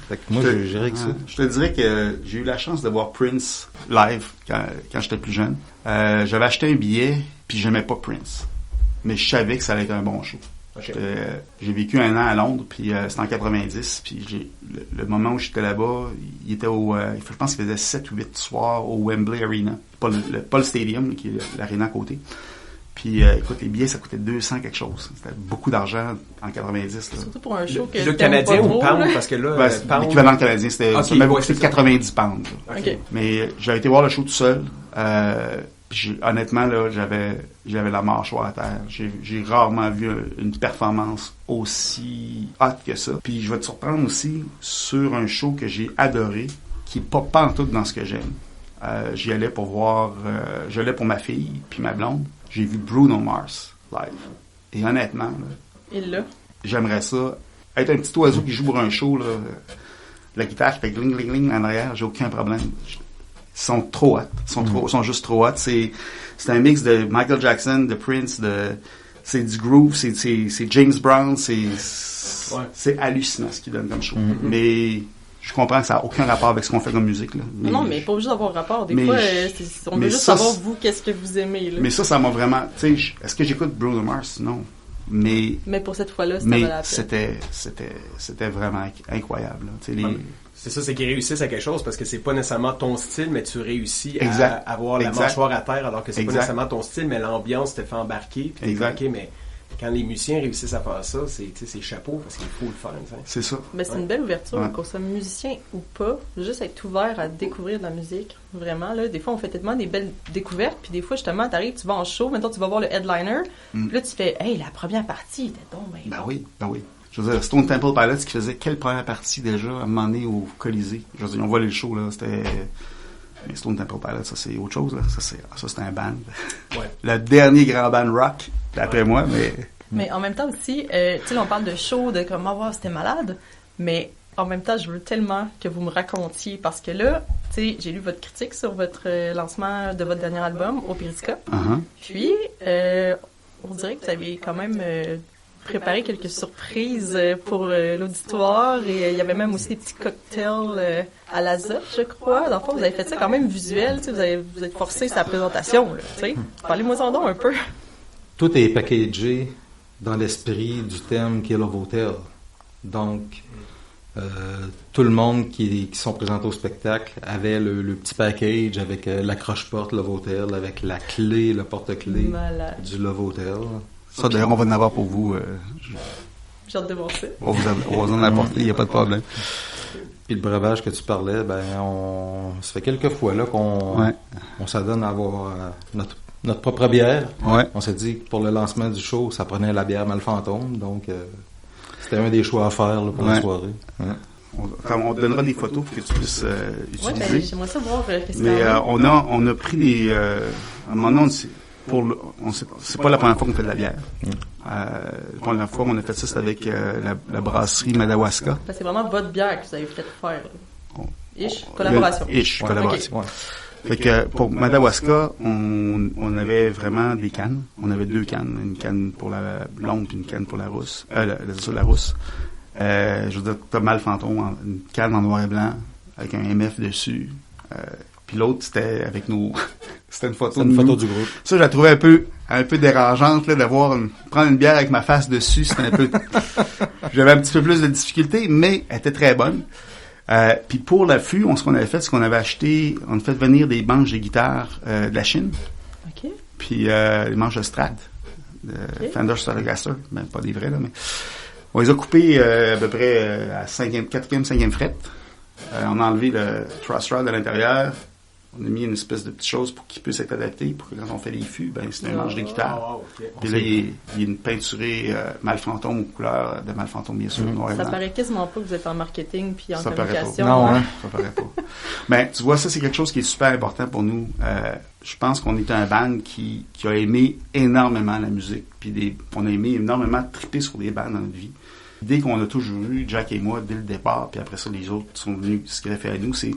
D: Fait que moi, j'irais avec ça.
C: Je te dirais que j'ai eu la chance de voir Prince live quand j'étais plus jeune. J'avais acheté un billet, puis j'aimais pas Prince. Mais je savais que ça allait être un bon show. Okay. J'ai vécu 1 an à Londres, puis c'était en 90, puis le moment où j'étais là-bas, il était je pense qu'il faisait 7 ou 8 soirs au Wembley Arena. Pas le Stadium, qui est l'aréna à côté. Puis, écoute, les billets, ça coûtait 200 quelque chose. C'était beaucoup d'argent en 90. Là.
A: Surtout pour un show que
E: le Canadien ou pound, parce que là,
C: pound... l'équivalent canadien, c'était ça m'avait coûté 90 pounds.
A: Okay.
C: Mais j'avais été voir le show tout seul. Honnêtement, là, j'avais la mâchoire à terre. J'ai rarement vu une performance aussi hot que ça. Puis, je vais te surprendre aussi sur un show que j'ai adoré, qui est pas en tout dans ce que j'aime. J'y allais pour voir, j'allais pour ma fille puis ma blonde. J'ai vu Bruno Mars live. Et honnêtement, là, j'aimerais ça. Être un petit oiseau qui joue pour un show, là, la guitare qui fait gling, gling, gling en arrière, j'ai aucun problème. Ils sont trop hot. Ils sont juste trop hot. C'est un mix de Michael Jackson, de Prince, c'est du groove, c'est James Brown, c'est hallucinant ce qu'ils donnent comme show. Mm-hmm. Mais je comprends que ça n'a aucun rapport avec ce qu'on fait comme musique. Là.
A: Mais pas obligé d'avoir rapport. Des fois, on veut juste savoir, vous, qu'est-ce que vous aimez. Là.
C: Mais ça m'a vraiment... Tu sais, est-ce que j'écoute Bruno Mars? Non. Mais
A: pour cette fois-là, c'était
C: c'était vraiment incroyable. Là.
E: C'est ça, c'est qu'ils réussissent à quelque chose parce que c'est pas nécessairement ton style, mais tu réussis à avoir la mâchoire à terre alors que c'est pas nécessairement ton style, mais l'ambiance te fait embarquer. Puis OK, mais... Quand les musiciens réussissent à faire ça, c'est chapeau parce qu'il faut le faire. T'sais.
C: C'est ça.
A: Ben, c'est une belle ouverture, qu'on soit musicien ou pas, juste être ouvert à découvrir de la musique. Vraiment, là, des fois, on fait tellement des belles découvertes, puis des fois, justement, t'arrives, tu vas en show, maintenant tu vas voir le headliner, puis là, tu fais, hey, la première partie était donc
C: ben oui. Je veux dire, Stone Temple Pilots qui faisait quelle première partie déjà à un moment donné au Colisée? Je veux dire, on voit le show, là, c'était... Mais Stone Temple Pilots, ça c'est autre chose, là. Ça c'est un band. Ouais. Le dernier grand band rock, d'après moi, mais...
A: Mais en même temps aussi, tu sais, on parle de show, de comment voir c'était malade, mais en même temps, je veux tellement que vous me racontiez, parce que là, tu sais, j'ai lu votre critique sur votre lancement de votre dernier album au Périscope.
C: Uh-huh.
A: Puis, on dirait que vous avez quand même préparé quelques surprises pour l'auditoire, et il y avait même aussi des petits cocktails à l'azote, je crois. Dans le fond, vous avez fait ça quand même visuel, tu sais, vous êtes forcé sa présentation, tu sais. Parlez-moi-en donc un peu.
D: Tout est packagé dans l'esprit du thème qui est Love Hotel. Donc, tout le monde qui sont présentés au spectacle avait le petit package avec l'accroche-porte Love Hotel, avec la clé, le porte-clés du Love Hotel.
C: Ça, d'ailleurs, on va en avoir pour vous.
A: J'ai hâte de voir ça.
C: On va vous en apporter, il n'y a pas de problème.
D: Puis le breuvage que tu parlais, ça fait quelques fois là qu'on s'adonne à avoir notre propre bière.
C: Ouais.
D: On s'est dit que pour le lancement du show, ça prenait la bière Malfantôme, donc c'était un des choix à faire là, pour la soirée. Ouais.
C: On te donnera des photos pour que tu puisses utiliser.
A: Ben, j'aimerais ça voir qu'est-ce
C: mais on a pris des... à un moment donné, c'est pas la première fois qu'on fait de la bière. La première fois qu'on a fait ça, c'est avec la brasserie Madawaska.
A: C'est vraiment votre bière que vous avez fait faire. Collaboration.
C: Collaboration.
D: Okay.
C: Fait que pour Madawaska, on avait vraiment des cannes. On avait 2 cannes. Une canne pour la blonde puis une canne pour la rousse. La rousse. Je veux dire, t'as Malfantôme, une canne en noir et blanc, avec un MF dessus. Puis l'autre, c'était avec c'était une photo
D: du groupe.
C: Ça, je la trouvais un peu dérangeante, là, prendre une bière avec ma face dessus, c'était un peu... J'avais un petit peu plus de difficulté, mais elle était très bonne. Puis pour l'affût, ce qu'on avait fait, c'est qu'on avait acheté, on a fait venir des manches de guitare de la Chine.
A: OK.
C: Puis les manches de Strad, Fender Stratocaster, ben pas des vrais, là, mais... On les a coupés à peu près à 4e, 5e fret. On a enlevé le truss rod à l'intérieur. On a mis une espèce de petite chose pour qu'il puisse être adapté, pour que quand on fait les fûts, ben c'est un manche de guitare. Puis là, il est une peinturée Malfantôme aux couleurs de Malfantôme, bien sûr.
A: Ça paraît quasiment pas que vous êtes en marketing puis en communication.
C: Non, ça paraît pas. Ben, tu vois, ça, c'est quelque chose qui est super important pour nous. Je pense qu'on est un band qui a aimé énormément la musique. Puis on a aimé énormément triper sur des bands dans notre vie. L'idée qu'on a toujours eu, Jack et moi, dès le départ, puis après ça, les autres sont venus, ce qu'il a fait à nous, c'est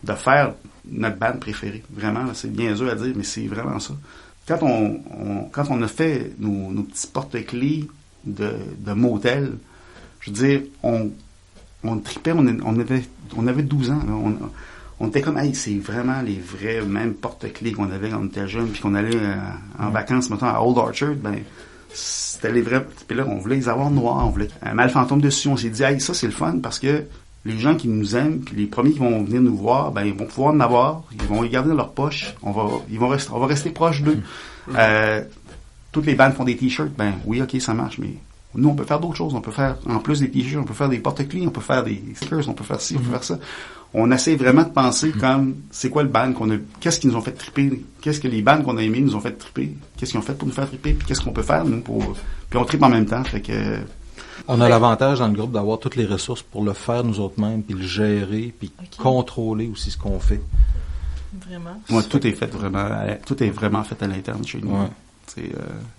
C: de faire notre band préférée. Vraiment, là, c'est bien dur à dire, mais c'est vraiment ça. Quand on a fait nos petits porte-clés de motel, je veux dire, on tripait, on avait 12 ans. Là. On était comme, hey, c'est vraiment les vrais, même porte-clés qu'on avait quand on était jeune, puis qu'on allait en vacances, mettons, à Old Orchard, ben, c'était les vrais. Puis là, on voulait les avoir noirs, on voulait un mâle fantôme dessus. On s'est dit, hey, ça, c'est le fun, parce que les gens qui nous aiment, puis les premiers qui vont venir nous voir, ben, ils vont pouvoir en avoir, ils vont les garder dans leur poche, on va rester proche d'eux. Toutes les bandes font des t-shirts, ben, oui, ok, ça marche, mais nous, on peut faire d'autres choses. On peut faire, en plus des t-shirts, on peut faire des porte-clés, on peut faire des stickers, on peut faire ci, on peut faire ça. On essaie vraiment de penser comme, c'est quoi le band qu'on a, qu'est-ce qui nous ont fait triper, qu'est-ce que les bands qu'on a aimés nous ont fait triper, qu'est-ce qu'ils ont fait pour nous faire triper, puis qu'est-ce qu'on peut faire, nous, puis on tripe en même temps, fait que...
D: On a l'avantage dans le groupe d'avoir toutes les ressources pour le faire nous autres mêmes, puis le gérer, puis contrôler aussi ce qu'on fait.
A: Vraiment?
C: Moi, tout est vraiment fait à l'interne chez nous.
D: Ouais.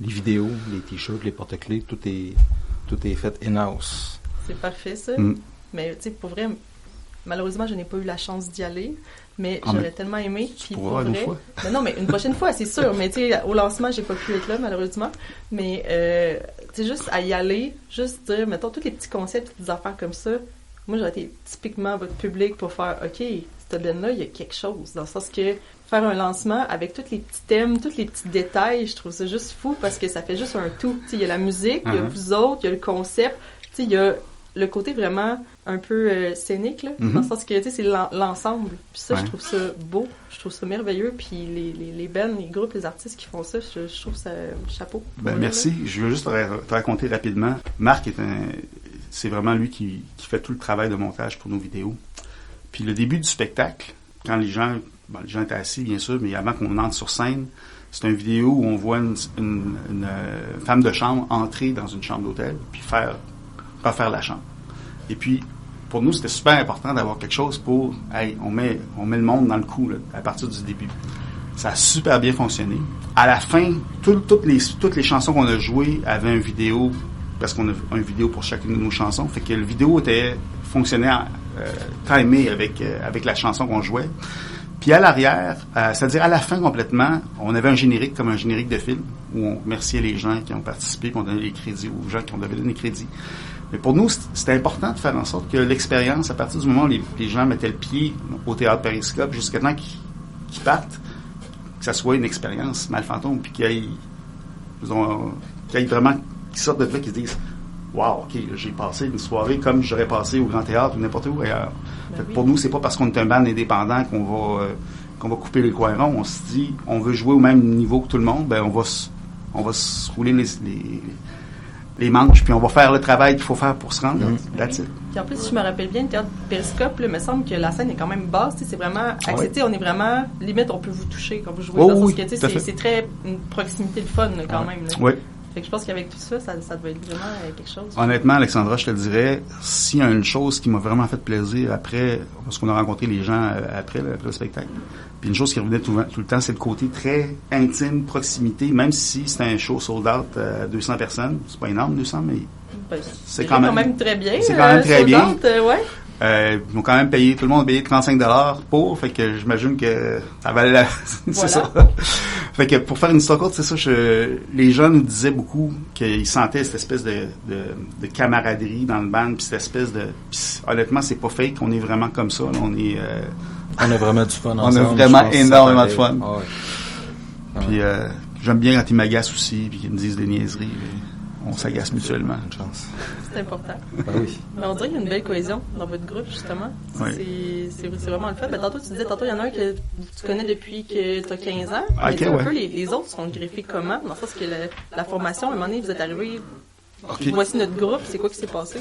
D: Les vidéos, les t-shirts, les porte-clés, tout est fait in-house.
A: C'est parfait, ça. Mais, tu sais, pour vrai, malheureusement, je n'ai pas eu la chance d'y aller, mais j'aurais tellement aimé.
C: Tu pourras une fois.
A: Mais non, mais une prochaine fois, c'est sûr. Mais, tu sais, au lancement, j'ai pas pu être là, malheureusement. Mais, tu sais, juste à y aller, juste dire, mettons, tous les petits concepts, toutes les affaires comme ça, moi, j'aurais été typiquement votre public pour faire, OK, cette band-là, il y a quelque chose. Dans le sens que faire un lancement avec tous les petits thèmes, tous les petits détails, je trouve ça juste fou parce que ça fait juste un tout. Tu sais, il y a la musique, il y a vous autres, il y a le concept, tu sais, il y a le côté vraiment un peu scénique, là, dans le sens que, tu sais, c'est l'ensemble. Puis ça, je trouve ça beau, je trouve ça merveilleux, puis les bands, les groupes, les artistes qui font ça, je trouve ça chapeau.
C: Ben, merci. Là. Je veux juste te raconter rapidement. Marc c'est vraiment lui qui fait tout le travail de montage pour nos vidéos. Puis le début du spectacle, quand les gens étaient assis, bien sûr, mais avant qu'on entre sur scène, c'est une vidéo où on voit une femme de chambre entrer dans une chambre d'hôtel, puis refaire la chambre. Et puis, pour nous, c'était super important d'avoir quelque chose pour, hey, on met le monde dans le coup, là, à partir du début. Ça a super bien fonctionné. À la fin, toutes les chansons qu'on a jouées avaient une vidéo, parce qu'on a une vidéo pour chacune de nos chansons, fait que le vidéo fonctionnait timé avec la chanson qu'on jouait. Puis à l'arrière, c'est-à-dire à la fin complètement, on avait un générique comme un générique de film où on remerciait les gens qui ont participé, qu'on donnait les crédits aux gens qui ont donné les crédits. Mais pour nous, c'était important de faire en sorte que l'expérience, à partir du moment où les gens mettaient le pied au théâtre Périscope, jusqu'à temps qu'ils partent, que ça soit une expérience Mâle fantôme, puis qu'ils aillent vraiment, qu'ils sortent de là, qu'ils se disent « Wow, OK, j'ai passé une soirée comme j'aurais passé au Grand Théâtre ou n'importe où ailleurs. » Pour nous, c'est pas parce qu'on est un band indépendant qu'on va couper les coins ronds. On se dit, on veut jouer au même niveau que tout le monde, ben on va se rouler les manches, puis on va faire le travail qu'il faut faire pour se rendre. That's it.
A: Puis en plus, si je me rappelle bien, le théâtre Périscope, il me semble que la scène est quand même basse. C'est vraiment accepté. On est vraiment, limite, on peut vous toucher quand vous jouez. Dans le sens que, c'est très une proximité de fun là, quand même. Là.
C: Oui.
A: Fait que je pense qu'avec tout ça, ça devait être vraiment quelque chose.
C: Honnêtement, Alexandra, je te le dirais, s'il y a une chose qui m'a vraiment fait plaisir après, parce qu'on a rencontré les gens après le spectacle, puis une chose qui revenait tout le temps, c'est le côté très intime, proximité, même si c'était un show sold out à 200 personnes. C'est pas énorme, 200, mais
A: c'est quand même très bien.
C: C'est quand même très bien.
A: Ouais.
C: Ils m'ont quand même payé, tout le monde a payé $35 pour, fait que j'imagine que ça valait la... c'est ça. Fait que pour faire une histoire courte, c'est ça, les gens nous disaient beaucoup qu'ils sentaient cette espèce de camaraderie dans le band, puis cette espèce de... Pis, honnêtement, c'est pas fake, on est vraiment comme ça, là, on
D: a vraiment du fun ensemble.
C: On a vraiment énormément de fun. Puis j'aime bien quand ils m'agacent aussi, puis qu'ils me disent des niaiseries, on s'agace mutuellement. Une chance.
A: C'est important.
D: Ben oui.
A: Mais on dirait qu'il y a une belle cohésion dans votre groupe, justement.
C: Oui.
A: C'est vraiment le fait. Ben, tantôt, tu disais, il y en a un que tu connais depuis que tu as 15 ans.
C: Okay,
A: un peu les autres sont greffés comment? Dans le sens que la formation, à un moment donné, vous êtes arrivés. Okay. Voici notre groupe. C'est quoi qui s'est passé?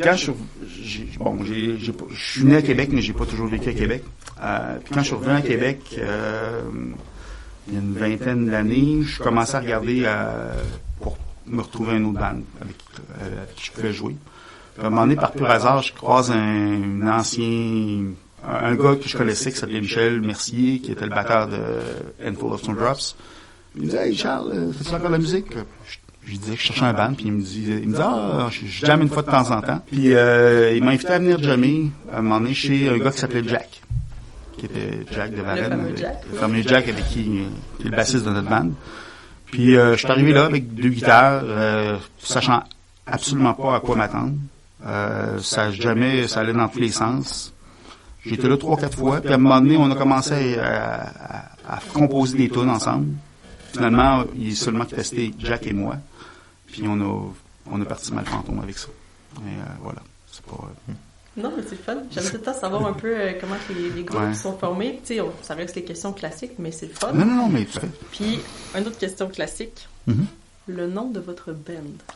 C: Quand je suis né à Québec, mais j'ai pas toujours vécu à Québec. Puis quand je suis revenu à Québec, il y a une vingtaine d'années, je commençais à regarder pour me retrouver un autre band avec qui je pouvais jouer. Puis à un moment donné, par pur hasard, je croise un gars que je connaissais qui s'appelait Michel Mercier, qui était le batteur de Handful of Snowdrops. Il me dit « Hey Charles, fais-tu encore de la musique? » Je lui disais que je cherchais un band, puis il me dit je jamme une fois de temps en temps. Puis il m'a invité à venir jammer à un moment donné chez un gars qui s'appelait Jack, qui était Jack de Varenne, le fameux Jack avec qui est le bassiste de notre band. Puis je suis arrivé là avec 2 guitares, sachant absolument pas à quoi m'attendre. Ça allait dans tous les sens. J'étais là 3-4 fois, puis à un moment donné, on a commencé à composer des tunes ensemble. Finalement, il est seulement resté Jack et moi, puis on a parti Mal Fantôme avec ça. Et voilà, c'est pas...
A: Non, mais c'est fun. J'aime tout le temps savoir un peu comment les groupes sont formés. Tu sais, ça reste les questions classiques, mais c'est le fun.
C: Non, mais...
A: Puis, une autre question classique.
C: Mm-hmm.
A: Le nom de votre band.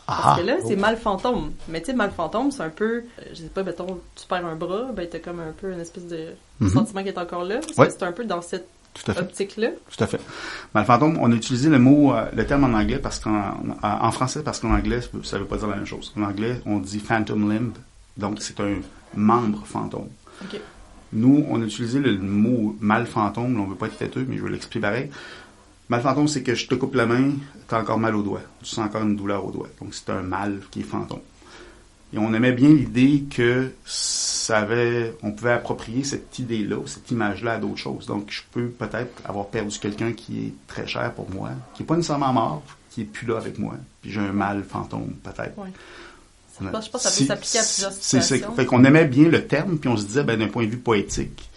A: Parce que là, c'est Mal Fantôme. Mais tu sais, Mal Fantôme, c'est un peu... je sais pas, mettons, tu perds un bras, ben t'as comme un peu une espèce de sentiment qui est encore là. C'est un peu dans cette optique-là.
C: Tout à fait. Mal Fantôme, on a utilisé le terme en anglais parce en français, parce qu'en anglais, ça veut pas dire la même chose. En anglais, on dit Phantom Limb. Donc, c'est un membre fantôme.
A: Okay.
C: Nous, on a utilisé le mot mal fantôme. On ne veut pas être têteux, mais je vais l'expliquer pareil. Mal fantôme, c'est que je te coupe la main, tu as encore mal au doigt. Tu sens encore une douleur au doigt. Donc, c'est un mal qui est fantôme. Et on aimait bien l'idée que on pouvait approprier cette idée-là, cette image-là à d'autres choses. Donc, je peux peut-être avoir perdu quelqu'un qui est très cher pour moi, qui n'est pas nécessairement mort, qui n'est plus là avec moi. Puis j'ai un mal fantôme, peut-être.
A: Ouais. Je pense que ça peut s'appliquer à plusieurs situations.
C: Fait qu'on aimait bien le terme, puis on se disait, d'un point de vue poétique,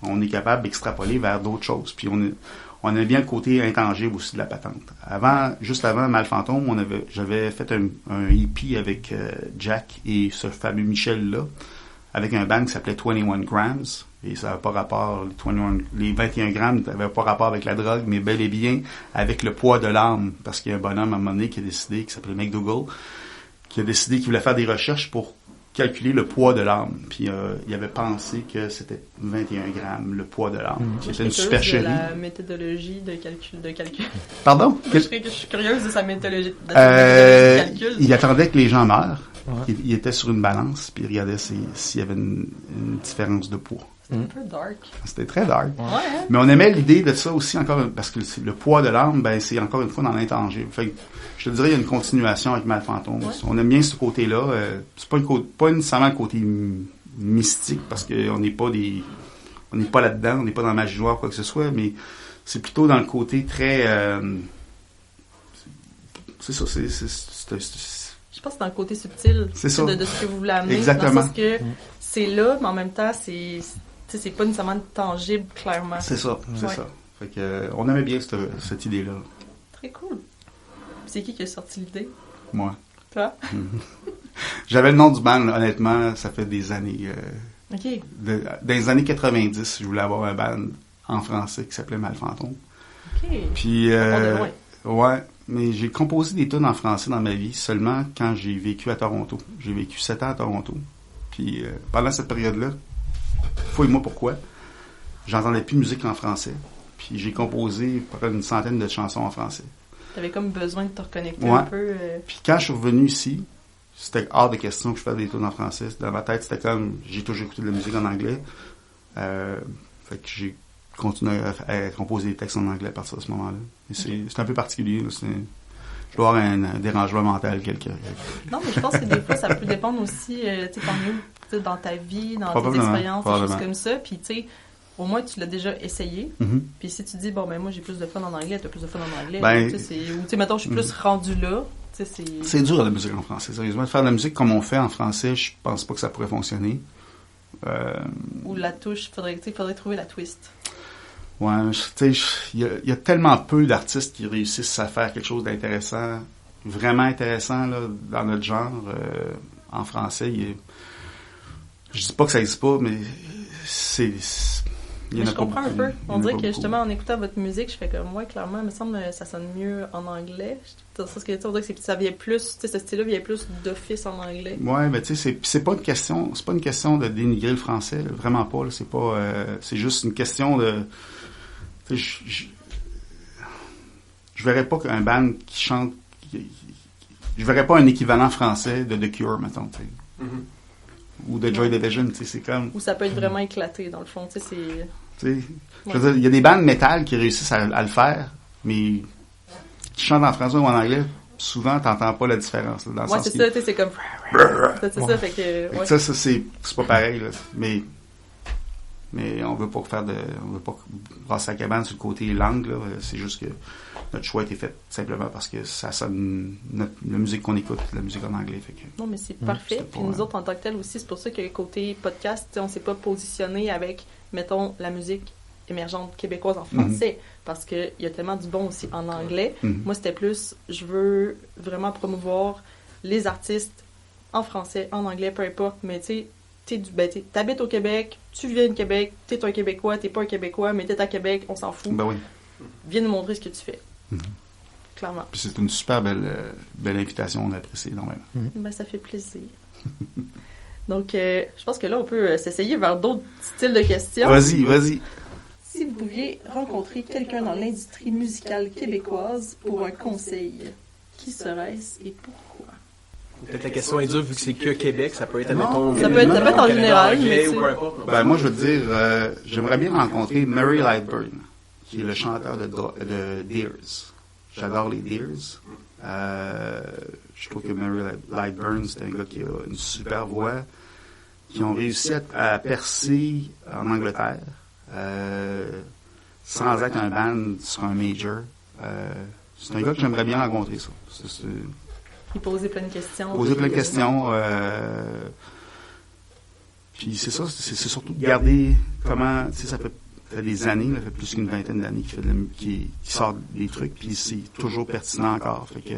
C: on est capable d'extrapoler vers d'autres choses. Puis on aimait bien le côté intangible aussi de la patente. Juste avant Mal Fantôme, j'avais fait un EP avec Jack et ce fameux Michel-là, avec un band qui s'appelait 21 Grams. Et ça n'avait pas rapport, les 21 grammes n'avaient pas rapport avec la drogue, mais bel et bien avec le poids de l'âme. Parce qu'il y a un bonhomme à un moment donné qui a décidé, qui s'appelait McDougall, qui a décidé qu'il voulait faire des recherches pour calculer le poids de l'âme. Puis il avait pensé que c'était 21 grammes, le poids de l'âme. C'était une supercherie.
A: La méthodologie de calcul.
C: Pardon?
A: Je suis curieuse de sa méthodologie de calcul.
C: Il attendait que les gens meurent. Ouais. Il était sur une balance, puis il regardait s'il y avait une différence de poids.
A: C'était un peu dark.
C: C'était très dark.
A: Ouais, hein?
C: Mais on aimait l'idée de ça aussi encore, parce que le poids de l'âme, c'est encore une fois dans l'intangible. Fait que, je te dirais, il y a une continuation avec Mal Fantôme. Ouais. On aime bien ce côté-là. C'est pas nécessairement le côté mystique, parce qu'on n'est pas on n'est pas là-dedans, on n'est pas dans la magie noire, quoi que ce soit, mais c'est plutôt dans le côté très, c'est ça,
A: je pense que c'est dans le côté subtil de ce que vous voulez amener.
C: Exactement.
A: Dans le sens que c'est là, mais en même temps, c'est pas nécessairement tangible, clairement.
C: C'est ça. Fait que, on aimait bien cette idée-là.
A: Très cool. C'est qui a sorti l'idée?
C: Moi.
A: Toi?
C: J'avais le nom du band, honnêtement, ça fait des années.
A: OK.
C: Dans les années 90, je voulais avoir un band en français qui s'appelait Mal Fantôme.
A: OK.
C: Puis, ouais, mais j'ai composé des tunes en français dans ma vie seulement quand j'ai vécu à Toronto. J'ai vécu 7 ans à Toronto. Puis, pendant cette période-là, fouille-moi pourquoi, j'entendais plus de musique en français. Puis, j'ai composé près d'une centaine de chansons en français.
A: T'avais comme besoin de te reconnecter un peu.
C: Puis quand je suis revenu ici, c'était hors de question que je fasse des tunes en français. Dans ma tête, c'était comme, j'ai toujours écouté de la musique en anglais. Fait que j'ai continué à composer des textes en anglais à partir de ce moment-là. Et c'est un peu particulier. Là, je dois avoir un dérangement mental quelque.
A: Non, mais je pense que des fois, ça peut dépendre aussi, tu sais, dans ta vie, dans tes expériences, des choses comme ça. Puis, tu sais, au moins, tu l'as déjà essayé. Mm-hmm. Puis si tu dis, bon, moi, j'ai plus de fun en anglais, t'as plus de fun en anglais. Ou, tu sais, mettons, je suis plus rendu là.
C: C'est dur, la musique en français. Sérieusement, de faire de la musique comme on fait en français, je pense pas que ça pourrait fonctionner.
A: Ou la touche, faudrait trouver la twist.
C: Ouais, tu sais, il y a tellement peu d'artistes qui réussissent à faire quelque chose d'intéressant, vraiment intéressant, là, dans notre genre. En français, je dis pas que ça existe pas, mais
A: je comprends un peu. On dirait que justement, en écoutant votre musique, je fais comme moi, clairement, il me semble que ça sonne mieux en anglais. On dirait que ça vient plus, ce style-là vient plus d'office en anglais.
C: Ouais, mais tu sais, c'est pas une question de dénigrer le français, là, vraiment pas. Là, c'est juste une question de. Je verrais pas qu'un band qui chante, je verrais pas un équivalent français de The Cure, mettons. Mm-hmm. Ou de Joy Division, tu sais, c'est comme.
A: Ou ça peut être vraiment éclaté dans le fond, tu sais, c'est.
C: Je veux dire, il y a des bandes métal qui réussissent à le faire, mais qui chantent en français ou en anglais, souvent, t'entends pas la différence. Là, dans le sens
A: c'est ça, tu sais, c'est comme... c'est ça, fait que...
C: Ça, c'est pas pareil, là. Mais Mais on veut pas brasser la cabane sur le côté langue, là. C'est juste que notre choix a été fait simplement parce que ça sonne la musique qu'on écoute, la musique en anglais. Fait que,
A: non, mais c'est parfait. Puis nous autres, en tant que tel aussi, c'est pour ça que côté podcast, on s'est pas positionné avec, mettons, la musique émergente québécoise en français, parce qu'il y a tellement du bon aussi en anglais. Moi, c'était plus, je veux vraiment promouvoir les artistes en français, en anglais, peu importe, mais tu sais, t'habites au Québec, tu viens de Québec, t'es un Québécois, t'es pas un Québécois, mais t'es à Québec, on s'en fout.
C: Ben oui.
A: Viens nous montrer ce que tu fais. Clairement.
C: Puis c'est une super belle invitation, on apprécie énormément.
A: Ben, ça fait plaisir. Donc, je pense que là, on peut s'essayer vers d'autres styles de questions.
C: Vas-y.
A: Si vous pouviez rencontrer quelqu'un dans l'industrie musicale québécoise pour un conseil, qui serait-ce et pourquoi?
E: Peut-être la question est dure, vu que c'est que Québec, ça peut être, admettons...
A: Ça peut être en général, mais
E: ou peu importe.
C: Ben, moi, je veux dire, j'aimerais bien rencontrer Murray Lightburn, qui est le chanteur de Deers. J'adore les Deers. Je trouve que Murray Lightburn, c'est un gars qui a une super voix, qui ont réussi à percer en Angleterre, sans être un band sur un major. C'est un gars que j'aimerais bien rencontrer, ça.
A: Il posait plein de questions.
C: Puis c'est ça, c'est surtout de garder comment, tu sais, ça fait des années, ça fait plus qu'une vingtaine d'années qu'il sort des trucs, puis c'est toujours pertinent encore. Fait que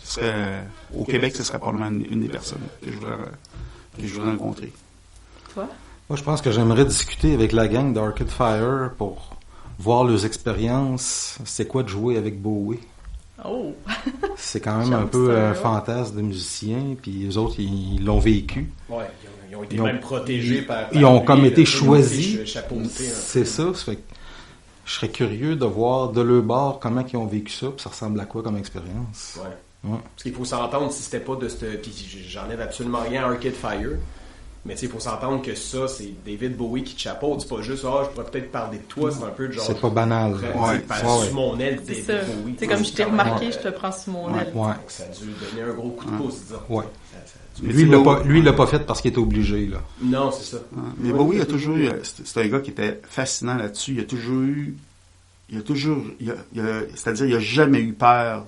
C: ce serait, au Québec, ce serait probablement une des personnes que je voudrais rencontrer.
A: Toi?
D: Moi, je pense que j'aimerais discuter avec la gang d'Arcade Fire pour voir leurs expériences. C'est quoi de jouer avec Bowie?
A: Oh!
D: C'est quand même un peu un fantasme de musicien, puis les autres, ils l'ont vécu.
E: Ouais, ils ont été même protégés par
D: ils ont comme été choisis.
E: C'est
D: ça. Ça fait que je serais curieux de voir de leur bord comment ils ont vécu ça, puis ça ressemble à quoi comme expérience.
E: Ouais. Parce qu'il faut s'entendre, si c'était pas de cette... Puis j'enlève absolument rien à Arcade Fire, mais il faut s'entendre que ça, c'est David Bowie qui te chapeaute. C'est pas juste, je pourrais peut-être parler de toi, c'est un peu de genre...
D: C'est pas banal.
E: Sous mon aile, David Bowie.
A: C'est comme je t'ai remarqué, je te prends sous mon aile.
E: Ouais. Ça a dû donner un gros coup de pouce, disons.
D: Ouais. Lui, il l'a pas fait parce qu'il était obligé, là.
E: Non, c'est ça.
C: Mais Bowie a toujours eu... C'est un gars qui était fascinant là-dessus. Il a toujours eu... c'est-à-dire, il a jamais eu peur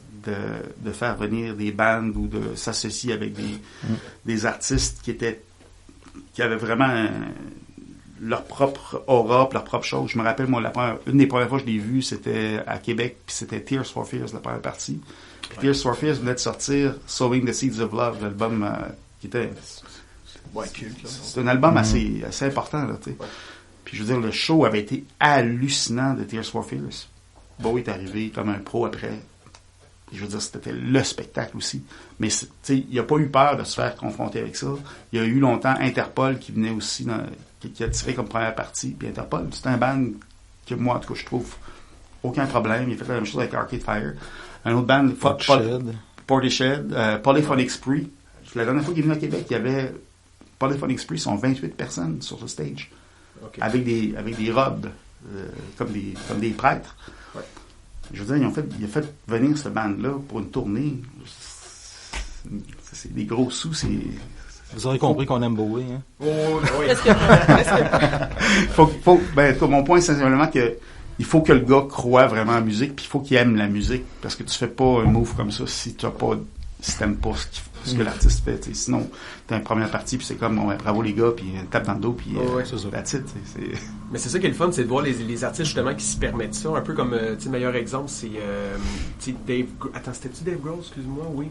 C: de faire venir des bandes ou de s'associer avec des artistes qui avaient vraiment leur propre aura, leur propre chose. Je me rappelle, moi, une des premières fois que je l'ai vu, c'était à Québec, puis c'était Tears for Fears, la première partie. Puis Tears for Fears venait de sortir Sowing the Seeds of Love, l'album qui était...
E: culte.
C: C'est un album assez important, là, tu sais. Puis je veux dire, le show avait été hallucinant de Tears for Fears. Bowie est arrivé comme un pro après. Je veux dire, c'était le spectacle aussi. Mais, tu sais, il n'a pas eu peur de se faire confronter avec ça. Il y a eu longtemps Interpol qui venait aussi, qui a tiré comme première partie. Puis Interpol, c'est un band que moi, en tout cas, je trouve aucun problème. Il a fait la même chose avec Arcade Fire. Un autre band, Portishead, Polyphonic Spree. La dernière fois qu'il est venu à Québec, il y avait Polyphonic Spree, sont 28 personnes sur le stage. Okay. Avec des robes, comme des prêtres. Ouais. Je veux dire, il a fait venir ce band-là pour une tournée. C'est des gros sous, c'est...
D: Vous aurez compris qu'on aime Bowie, hein?
E: Oh, oui.
C: Mon point, c'est simplement que il faut que le gars croie vraiment en musique, puis il faut qu'il aime la musique, parce que tu fais pas un move comme ça si t'aimes pas ce que l'artiste fait. T'sais. Sinon, t'as une première partie, puis c'est comme bravo les gars, puis tape dans le dos, puis that's it.
E: Mais c'est ça qui est le fun, c'est de voir les artistes justement qui se permettent ça. Un peu comme, meilleur exemple, c'est Dave... Attends, c'était-tu Dave Grohl, excuse-moi? Oui.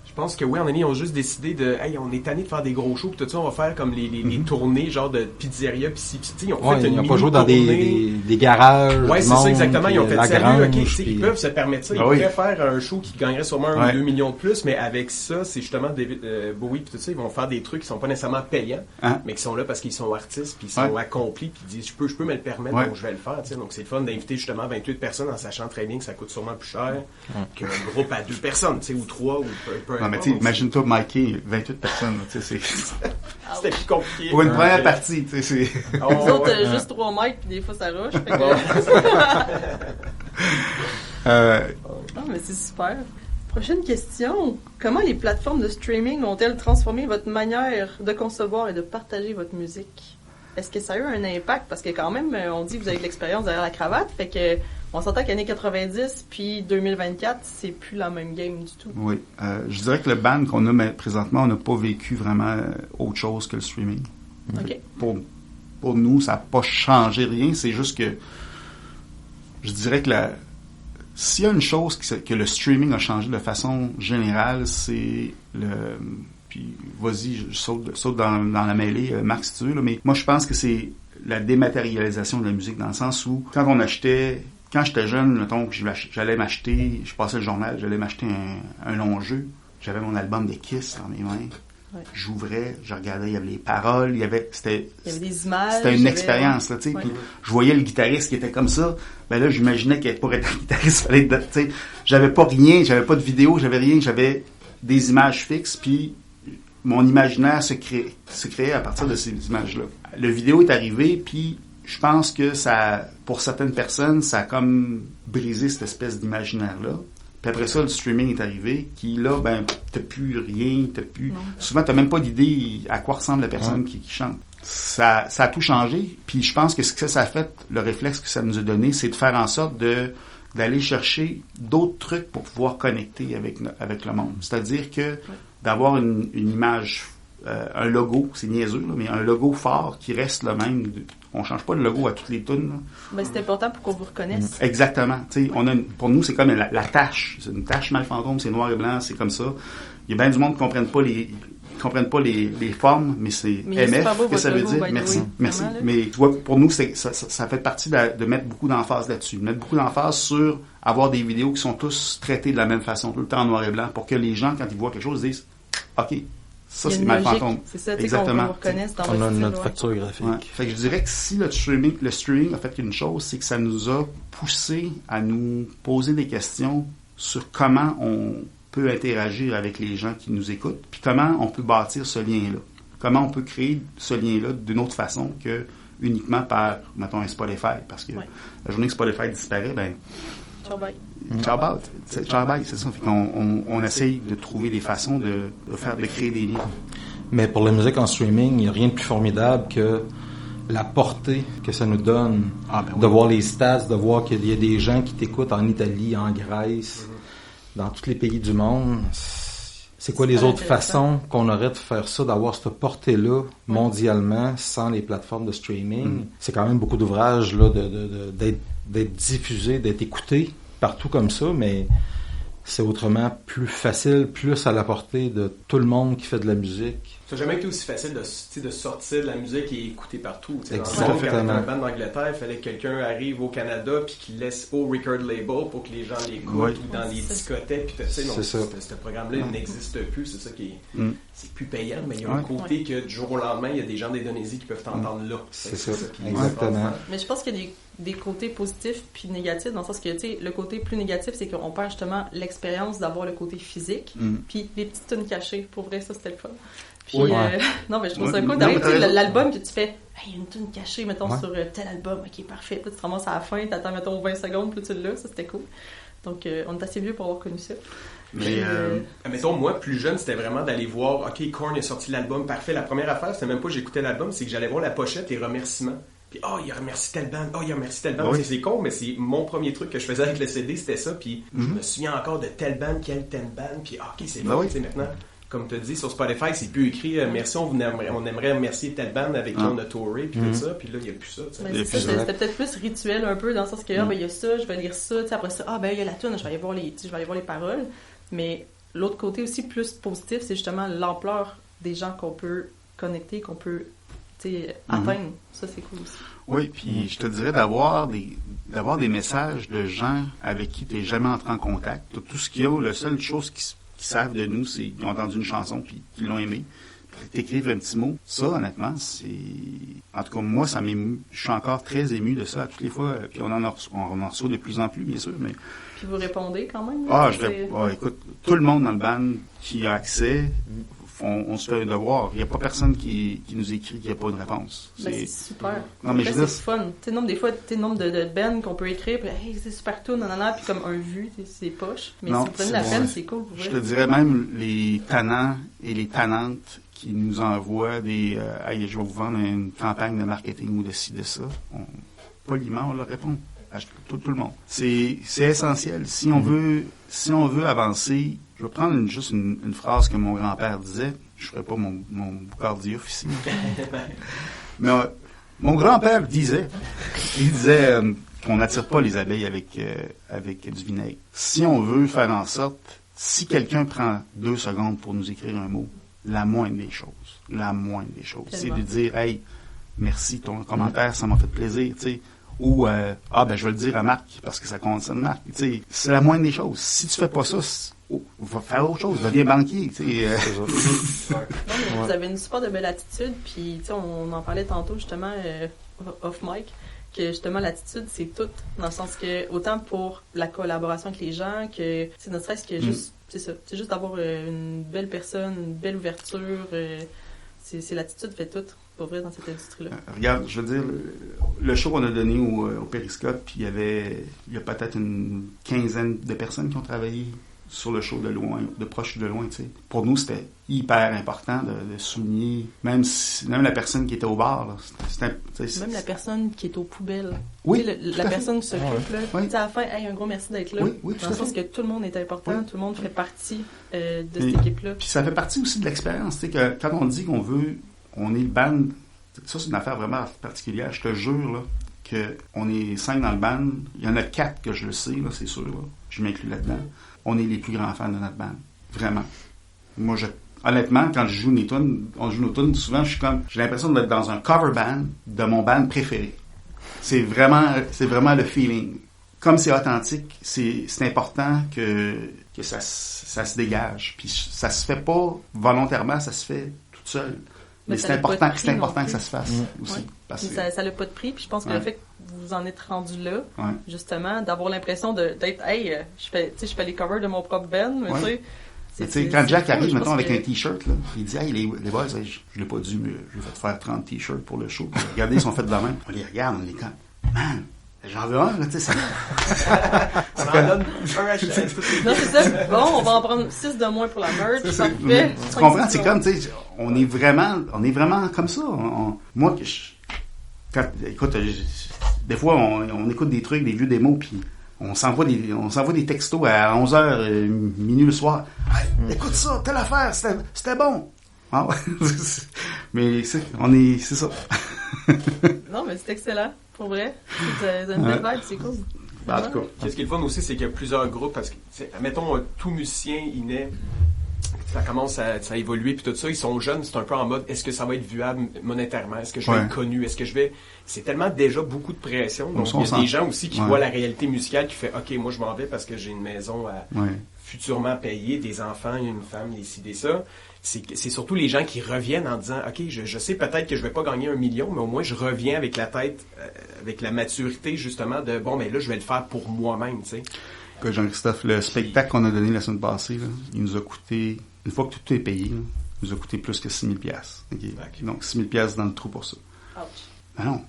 E: Je pense que oui, en année, ils ont juste décidé on est tanné de faire des gros shows, puis tout ça, on va faire comme les tournées, genre de pizzeria, puis ils ont fait une
D: ils ont pas joué dans des garages.
E: Ouais, c'est ça, exactement. Ils ont fait sérieux, ils peuvent se permettre ça. Ils pourraient faire un show qui gagnerait sûrement 1 ou 2 millions de plus, mais avec ça, c'est justement David Bowie, puis tout ça, ils vont faire des trucs qui sont pas nécessairement payants, mais qui sont là parce qu'ils sont artistes, puis ils sont accomplis, puis ils disent, je peux me le permettre, donc je vais le faire. Donc c'est le fun d'inviter justement 28 personnes en sachant très bien que ça coûte sûrement plus cher qu'un groupe à 2 personnes, ou 3, ou peu
C: non, mais imagine-toi Mikey, 28 personnes, tu sais,
E: c'était plus compliqué.
C: Pour une première partie, tu sais, c'est...
A: Nous autres, juste 3 mics, puis des fois ça rush. Mais c'est super. Prochaine question. Comment les plateformes de streaming ont-elles transformé votre manière de concevoir et de partager votre musique? est-ce que ça a eu un impact? Parce que quand même, on dit que vous avez de l'expérience derrière la cravate, fait que on s'entend qu'année 90 puis 2024, c'est plus la même game du tout.
C: Oui. Je dirais que le band qu'on a présentement, on n'a pas vécu vraiment autre chose que le streaming.
A: OK.
C: Pour nous, ça n'a pas changé rien. C'est juste que je dirais que s'il y a une chose que le streaming a changé de façon générale, c'est puis vas-y, je saute dans la mêlée, Marc, si tu veux, là, mais moi je pense que c'est la dématérialisation de la musique, dans le sens où quand j'étais jeune, mettons, j'allais m'acheter, je passais le journal, j'allais m'acheter un long jeu, j'avais mon album de Kiss dans mes mains. Ouais. J'ouvrais, je regardais, il y avait les paroles, il y avait
A: des images.
C: C'était une expérience, là, tu sais. Ouais. Puis je voyais le guitariste qui était comme ça. Ben là, j'imaginais que pour être un guitariste, fallait tu sais, j'avais pas rien, j'avais pas de vidéo, j'avais rien, j'avais des images fixes, puis mon imaginaire se créait à partir de ces images-là. Le vidéo est arrivé, puis je pense que pour certaines personnes, ça a comme brisé cette espèce d'imaginaire-là. Puis après ça, le streaming est arrivé, qui là, ben, t'as plus rien, souvent t'as même pas d'idée à quoi ressemble la personne qui chante. Ça a tout changé, puis je pense que ce que ça a fait, le réflexe que ça nous a donné, c'est de faire en sorte d'aller chercher d'autres trucs pour pouvoir connecter avec le monde. C'est-à-dire que d'avoir une image, un logo, c'est niaiseux, là, mais un logo fort qui reste le même. On change pas le logo à toutes les tunes.
A: Ben, c'est important pour qu'on vous reconnaisse.
C: Exactement. T'sais, pour nous, c'est comme la tâche. C'est une tâche mal fantôme, c'est noir et blanc, c'est comme ça. Il y a bien du monde qui comprennent pas les formes, mais c'est MF que ça veut dire. Merci. Mais tu vois, pour nous, ça fait partie de mettre beaucoup d'emphase là-dessus. De mettre beaucoup d'emphase sur avoir des vidéos qui sont tous traitées de la même façon, tout le temps en noir et blanc, pour que les gens, quand ils voient quelque chose, disent « OK, ça, c'est mal fantôme. »
A: C'est ça, exactement. Qu'on reconnaisse dans
D: on a notre facture graphique. Ouais.
C: Fait que je dirais que si le streaming a fait une chose, c'est que ça nous a poussé à nous poser des questions sur comment on peut interagir avec les gens qui nous écoutent, puis comment on peut bâtir ce lien-là. Comment on peut créer ce lien-là d'une autre façon que uniquement par, mettons, un Spotify. Parce que la journée que Spotify disparaît, ben...
A: Ciao bye.
C: Ciao bye, c'est ça. Fait qu'on on essaye de trouver des façons de créer des liens.
D: Mais pour la musique en streaming, il n'y a rien de plus formidable que la portée que ça nous donne. De voir les stats, de voir qu'il y a des gens qui t'écoutent en Italie, en Grèce, dans tous les pays du monde. C'est quoi les autres façons qu'on aurait de faire ça, d'avoir cette portée-là mondialement sans les plateformes de streaming? C'est quand même beaucoup d'ouvrages là, d'être diffusés, d'être écoutés partout comme ça, mais c'est autrement plus facile, plus à la portée de tout le monde qui fait de la musique.
E: Ça n'a jamais été aussi facile de sortir de la musique et écouter partout.
D: Exactement.
E: Quand on un band d'Angleterre, il fallait que quelqu'un arrive au Canada puis qu'il laisse au record label pour que les gens l'écoutent ou dans les discothèques. Puis, ce programme-là n'existe plus. C'est ça qui est... C'est plus payant, mais il y a un côté que du jour au lendemain, il y a des gens d'Indonésie qui peuvent t'entendre là.
D: C'est ça. Exactement.
A: Mais je pense qu'il y a des côtés positifs puis négatifs, dans le sens que, tu sais, le côté plus négatif, c'est qu'on perd justement l'expérience d'avoir le côté physique, puis les petites tunes cachées. Pour vrai, ça, c'était le fun. Puis, non, mais je trouve ça cool d'arriver, l'album que tu fais, il y a une tune cachée, mettons, sur tel album, ok, parfait. Puis là, tu te ramasses à la fin, t'attends, mettons, 20 secondes, puis tu l'as, ça, c'était cool. Donc, on est assez vieux pour avoir connu ça.
E: Mais, mettons, moi, plus jeune, c'était vraiment d'aller voir, ok, Korn a sorti l'album, parfait. La première affaire, c'était même pas j'écoutais l'album, c'est que j'allais voir la pochette, les remerciements. Puis, il a remercié telle bande, il a remercié telle bande. C'est con, mais c'est mon premier truc que je faisais avec le CD, c'était ça. Puis, je me souviens encore de telle bande, telle bande. Puis, ok, c'est bon, tu sais, maintenant. Comme tu as dit, sur Spotify, c'est plus écrit merci, on aimerait remercier telle bande avec qui on a touré, puis tout ça, puis là, il n'y a plus ça.
A: C'était peut-être plus rituel un peu, dans le sens que, il y a ça, je vais lire ça, après ça, il y a la tune, je vais aller voir les paroles. Mais l'autre côté aussi plus positif, c'est justement l'ampleur des gens qu'on peut connecter, qu'on peut atteindre. Ça, c'est cool aussi.
C: Oui, puis je te dirais d'avoir des messages de gens avec qui tu n'es jamais entré en contact. Tout ce qu'il y a, la seule chose qui savent de nous, c'est qu'ils ont entendu une chanson puis qu'ils l'ont aimée. T'écrivent un petit mot. Ça, honnêtement, c'est... En tout cas, moi, ça m'émeut. Je suis encore très ému de ça à toutes les fois. Puis on en reçoit de plus en plus, bien sûr, mais...
A: Puis vous répondez quand même?
C: Écoute, tout le monde dans le band qui a accès, on se fait un devoir. Il n'y a pas personne qui nous écrit qu'il n'y a pas de réponse.
A: C'est super.
C: Non, mais
A: c'est fun. Tu sais, des fois, nombre de bands qu'on peut écrire, puis hey, c'est super tout, nanana, puis comme un vu, c'est poche. Mais si vous prenez la peine, c'est cool.
C: Je te dirais même les tannants et les tannantes qui nous envoient des hey, je vais vous vendre une campagne de marketing ou de ci, de ça. Poliment, on leur répond. À tout le monde. C'est essentiel. Si on veut avancer, je vais prendre juste une phrase que mon grand-père disait. Je ferai pas mon boucardier ici. Mais mon grand-père disait qu'on n'attire pas les abeilles avec du vinaigre. Si on veut faire en sorte, si quelqu'un prend 2 secondes pour nous écrire un mot, la moindre des choses, c'est de dire, hey, merci ton commentaire, ça m'a fait plaisir, tu sais. Ou, je vais le dire à Marc, parce que ça concerne Marc. Tu sais, c'est la moindre des choses. Si tu fais pas ça, va faire autre chose, deviens banquier, tu sais.
A: Non, mais vous avez une super de belle attitude, puis, tu sais, on en parlait tantôt, justement, off mic, que, justement, l'attitude, c'est tout. Dans le sens que, autant pour la collaboration avec les gens, que, c'est ne serait-ce que juste, c'est ça. C'est juste d'avoir une belle personne, une belle ouverture, c'est l'attitude fait tout. Pour vrai, dans cette industrie-là.
C: Regarde, je veux dire, le show qu'on a donné au Périscope, il y a peut-être une 15aine de personnes qui ont travaillé sur le show de loin, de proche ou de loin, tu sais. Pour nous, c'était hyper important de souligner, même la personne qui était au bar, là,
A: même la personne qui est aux poubelles.
C: Oui,
A: la personne qui s'occupe, là.
C: Oui.
A: Tu sais, à la fin, hey, un gros merci d'être là.
C: Oui,
A: dans le sens que tout le monde est important, tout le monde fait partie de cette équipe-là.
C: Puis ça fait partie aussi de l'expérience, tu sais, que quand on dit on est le band, ça c'est une affaire vraiment particulière, je te jure là, qu'on est 5 dans le band, il y en a 4 que je le sais, là, c'est sûr, là, je m'inclus là-dedans, on est les plus grands fans de notre band, vraiment. Moi, honnêtement, quand je joue on joue nos tunes, souvent j'ai l'impression d'être dans un cover band de mon band préféré. C'est vraiment le feeling. Comme c'est authentique, c'est important que ça se dégage, puis ça se fait pas volontairement, ça se fait tout seul. Mais c'est important que ça se fasse aussi.
A: Ouais.
C: Parce que
A: ça n'a pas de prix. Puis je pense que le fait que vous en êtes rendu là, justement, d'avoir l'impression d'être, hey, je fais les covers de mon propre band, mais tu sais,
C: quand Jack arrive, mettons, avec un t-shirt, là, il dit, hey, les boys, je l'ai pas dit, mais je vais faire 30 t-shirts pour le show. Regardez, ils sont faits de la même. On les regarde, on les compte. Man! J'en veux un, là, tu sais, ça.
E: On en donne un à chaque.
A: Non, c'est ça. Bon, on va en prendre 6 de moins pour la merch.
C: Tu comprends? C'est comme, tu sais, on est vraiment comme ça. Moi, écoute, des fois, on écoute des trucs, des vieux démos, puis on s'envoie des textos à 11h, minuit le soir. Hey, écoute ça, telle affaire, c'était bon. Ah ouais. Mais c'est ça.
A: Non, mais c'est excellent. Pour vrai, c'est une belle vibe, c'est cool.
C: En tout cas.
E: Ce qui est le fun aussi, c'est qu'il y a plusieurs groupes, parce que, mettons, tout musicien, il naît, ça commence à évoluer, puis tout ça, ils sont jeunes, c'est un peu en mode, est-ce que ça va être viable monétairement? Est-ce que je vais être connu? Est-ce que je vais... C'est tellement déjà beaucoup de pression. Donc, il y a des gens aussi qui voient la réalité musicale, qui fait, OK, moi, je m'en vais parce que j'ai une maison à futurement payer, des enfants, une femme, ici, des ça. C'est surtout les gens qui reviennent en disant, OK, je sais peut-être que je vais pas gagner 1 million, mais au moins je reviens avec la tête, avec la maturité justement de, bon, mais là, je vais le faire pour moi-même, tu sais.
C: Jean-Christophe, le spectacle qu'on a donné la semaine passée, là, il nous a coûté, une fois que tout est payé, là, il nous a coûté plus que 6 000 $. Okay? Donc, 6 000 $ dans le trou pour ça.
A: Ouch.
C: Non,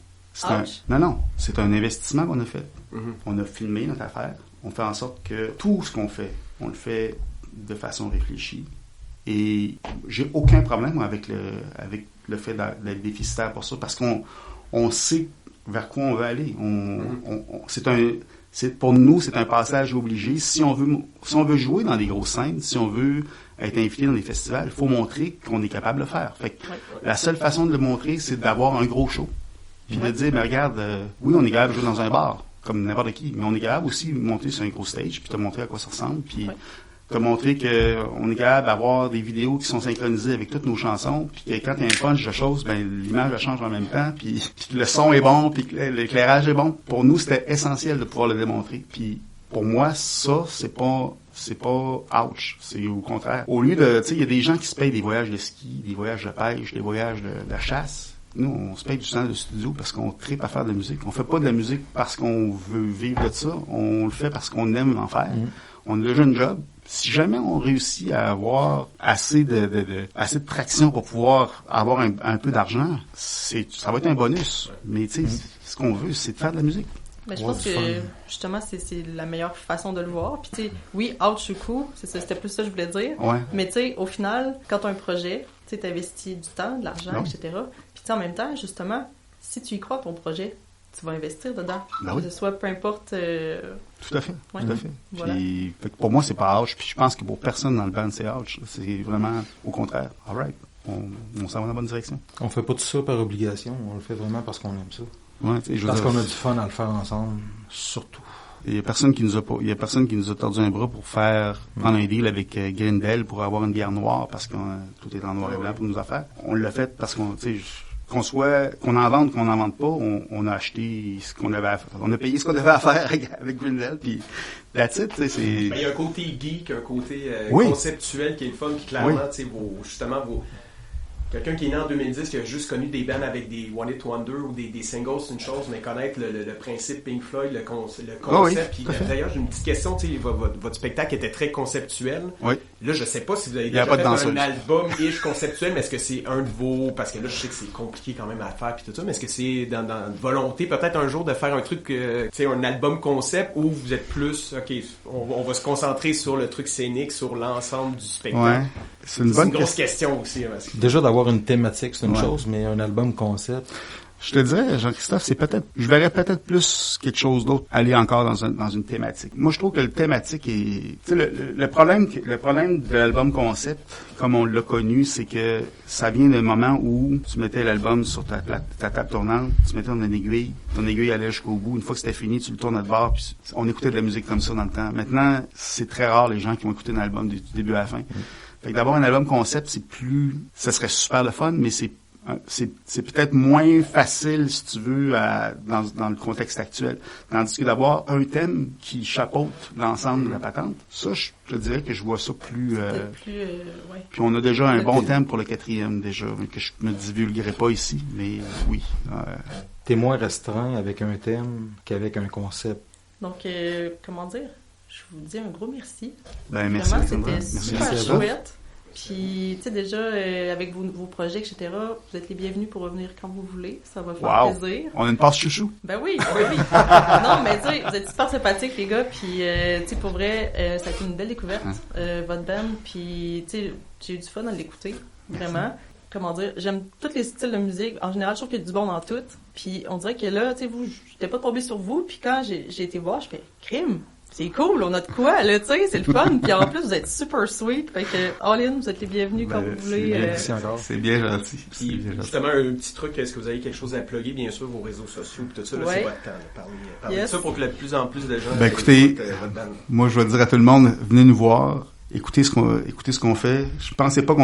C: c'est un investissement qu'on a fait.
E: Mm-hmm.
C: On a filmé notre affaire. On fait en sorte que tout ce qu'on fait, on le fait de façon réfléchie. Et j'ai aucun problème avec le fait d'être déficitaire pour ça, parce qu'on sait vers quoi on veut aller. Pour nous, c'est un passage obligé. Si on veut jouer dans des grosses scènes, si on veut être invité dans des festivals, il faut montrer qu'on est capable de le faire. Fait que la seule façon de le montrer, c'est d'avoir un gros show. Puis de dire, mais regarde, oui, on est capable de jouer dans un bar, comme n'importe qui, mais on est capable aussi de monter sur un gros stage, puis te montrer à quoi ça ressemble, puis te montrer qu'on est capable d'avoir des vidéos qui sont synchronisées avec toutes nos chansons, puis que quand il y a un punch de choses, ben l'image elle change en même temps, puis que le son est bon, puis que l'éclairage est bon. Pour nous, c'était essentiel de pouvoir le démontrer. Puis pour moi, ça, c'est pas ouch. C'est au contraire. Au lieu de, tu sais, il y a des gens qui se payent des voyages de ski, des voyages de pêche, des voyages de chasse. Nous, on se paye du temps de studio parce qu'on tripe à faire de la musique. On fait pas de la musique parce qu'on veut vivre de ça. On le fait parce qu'on aime en faire. On a déjà une job. Si jamais on réussit à avoir assez de traction pour pouvoir avoir un peu d'argent, ça va être un bonus. Mais tu sais, ce qu'on veut, c'est de faire de la musique.
A: Mais je pense que, justement, c'est la meilleure façon de le voir. Puis, tu sais, oui, out sur coup, c'était plus ça que je voulais dire.
C: Ouais.
A: Mais, tu sais, au final, quand tu as un projet, tu sais, t'investis du temps, de l'argent, etc. Puis, tu sais, en même temps, justement, si tu y crois à ton projet, tu vas investir dedans. Que ce soit peu importe...
C: Tout à fait,
A: ouais.
C: tout à fait.
A: Voilà.
C: Puis, fait que pour moi, c'est pas ouch. Puis je pense que pour personne dans le band, c'est ouch. C'est vraiment au contraire. All right. On s'en va dans la bonne direction.
D: On fait pas tout ça par obligation. On le fait vraiment parce qu'on aime ça.
C: Ouais,
D: parce qu'on a du fun à le faire ensemble, surtout.
C: Il y a personne qui nous a tordu un bras pour prendre un deal avec Grindel pour avoir une bière noire parce que tout est en noir et blanc pour nos affaires. On l'a fait parce qu'on en vende, qu'on n'en vende pas, on a acheté ce qu'on avait à faire. On a payé ce qu'on avait à faire avec Grindel, puis that's it, tu sais, c'est...
E: Il y a un côté geek, un côté conceptuel qui est le fun, puis clairement, tu sais, quelqu'un qui est né en 2010, qui a juste connu des bands avec des One Hit Wonder ou des singles, c'est une chose, mais connaître le principe Pink Floyd, le concept. Puis d'ailleurs, j'ai une petite question, tu sais, votre spectacle était très conceptuel.
C: Oui.
E: Là, je sais pas si vous avez déjà fait un album-ish conceptuel, mais est-ce que c'est un de vos... Parce que là, je sais que c'est compliqué quand même à faire, puis tout ça, mais est-ce que c'est dans volonté, peut-être un jour, de faire un truc, tu sais, un album concept, où vous êtes plus, OK, on va se concentrer sur le truc scénique, sur l'ensemble du spectacle?
C: Ouais. C'est une
E: grosse question aussi.
D: Déjà, d'avoir une thématique, c'est une chose, mais un album concept...
C: Je te dirais, Jean-Christophe, je verrais peut-être plus quelque chose d'autre, aller encore dans une thématique. Moi, je trouve que le thématique est, tu sais, le problème de l'album concept, comme on l'a connu, c'est que ça vient d'un moment où tu mettais l'album sur ta table tournante, tu mettais ton aiguille allait jusqu'au bout. Une fois que c'était fini, tu le tournais de bord, puis on écoutait de la musique comme ça dans le temps. Maintenant, c'est très rare les gens qui ont écouté un album du début à la fin. Fait que d'avoir un album concept, ça serait super le fun, mais c'est peut-être moins facile, si tu veux, dans le contexte actuel. Tandis que d'avoir un thème qui chapeaute l'ensemble de la patente, ça, je te dirais que je vois ça plus... Puis on a déjà un bon thème pour le 4e, déjà, que je me divulguerai pas ici, mais oui.
D: T'es moins restreint avec un thème qu'avec un concept.
A: Donc, comment dire? Je vous dis un gros merci.
C: Merci.
A: Vraiment, c'était super chouette. Puis, tu sais, déjà, avec vos projets, etc., vous êtes les bienvenus pour revenir quand vous voulez. Ça va faire plaisir.
C: On a une passe chouchou.
A: Ben oui. Non, mais tu sais, vous êtes super sympathiques, les gars. Puis, tu sais, pour vrai, ça a été une belle découverte, votre band. Puis, tu sais, j'ai eu du fun à l'écouter. Vraiment. Comment dire, j'aime tous les styles de musique. En général, je trouve qu'il y a du bon dans tout. Puis, on dirait que là, tu sais, j'étais pas tombée sur vous. Puis, quand j'ai été voir, je fais crime. C'est cool, on a de quoi, là, tu sais, c'est le fun. Puis en plus, vous êtes super sweet. Fait que, all in, vous êtes les bienvenus quand vous voulez.
C: Merci encore. C'est bien gentil.
E: Puis, justement, un petit truc, est-ce que vous avez quelque chose à plugger, bien sûr, vos réseaux sociaux, puis tout ça, là, c'est votre temps de parler de ça pour que de plus en plus de gens
C: écoutez, votre band. Moi, je vais dire à tout le monde, venez nous voir. Écoutez ce qu'on fait. Je pensais pas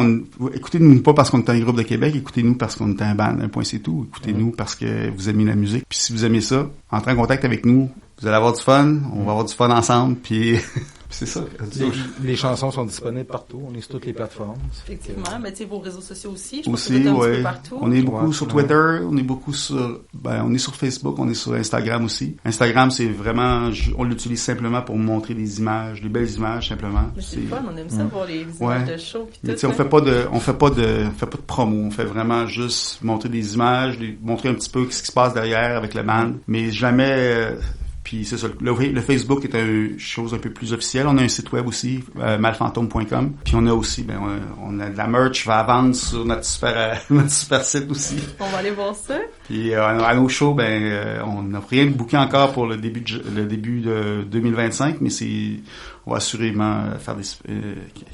C: écoutez-nous pas parce qu'on est un groupe de Québec, écoutez-nous parce qu'on est un band, un point c'est tout. Écoutez-nous parce que vous aimez la musique. Puis si vous aimez ça, entrez en contact avec nous. Vous allez avoir du fun, on va avoir du fun ensemble, puis c'est ça.
D: Les chansons sont disponibles partout, on est sur toutes les plateformes.
A: Effectivement, mais tu sais, vos réseaux sociaux aussi, je
C: pense
A: que vous êtes un petit peu partout.
C: On est beaucoup sur Twitter, on est beaucoup on est sur Facebook, on est sur Instagram aussi. Instagram, c'est vraiment, on l'utilise simplement pour montrer des images, des belles images, simplement.
A: Mais c'est fun, on aime ça, voir les images de show, puis tout.
C: On fait pas de promo, on fait vraiment juste montrer des images, montrer un petit peu ce qui se passe derrière avec le band, mais jamais... Puis c'est ça, le Facebook est une chose un peu plus officielle. On a un site web aussi, malfantôme.com. Puis on a aussi, on a de la merch va à vendre sur notre super site aussi.
A: On va aller voir ça.
C: Puis à nos shows, on n'a rien booké encore pour le début de 2025, mais on va assurément faire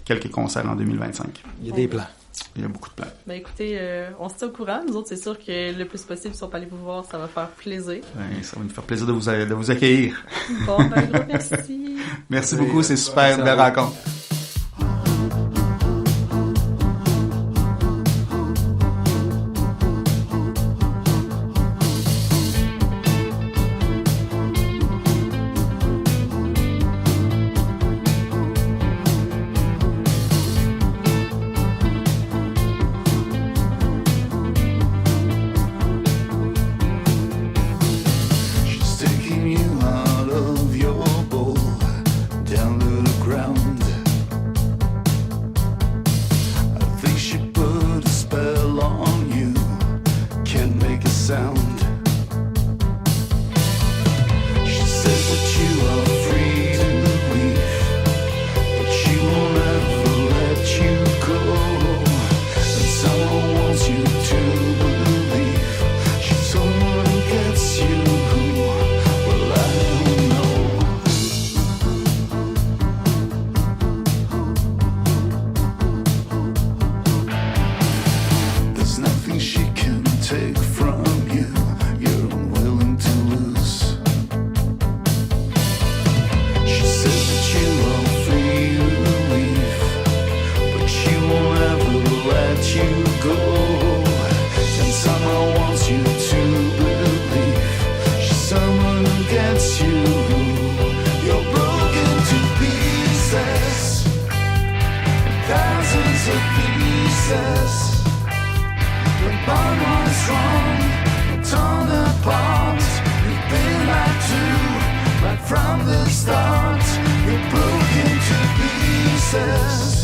C: quelques concerts en 2025.
D: Il y a des plans.
C: Il y a beaucoup de plans.
A: Ben écoutez, on se tient au courant. Nous autres, c'est sûr que le plus possible, si on peut aller vous voir, ça va faire plaisir.
C: Ça va nous faire plaisir de vous accueillir.
A: Bon, gros merci.
C: Merci beaucoup, c'est super, une belle rencontre.
B: Taking you out of your bowl, down to the ground. pieces. The bond was wrong, torn apart. You've been lied to right from the start. You're broken to pieces.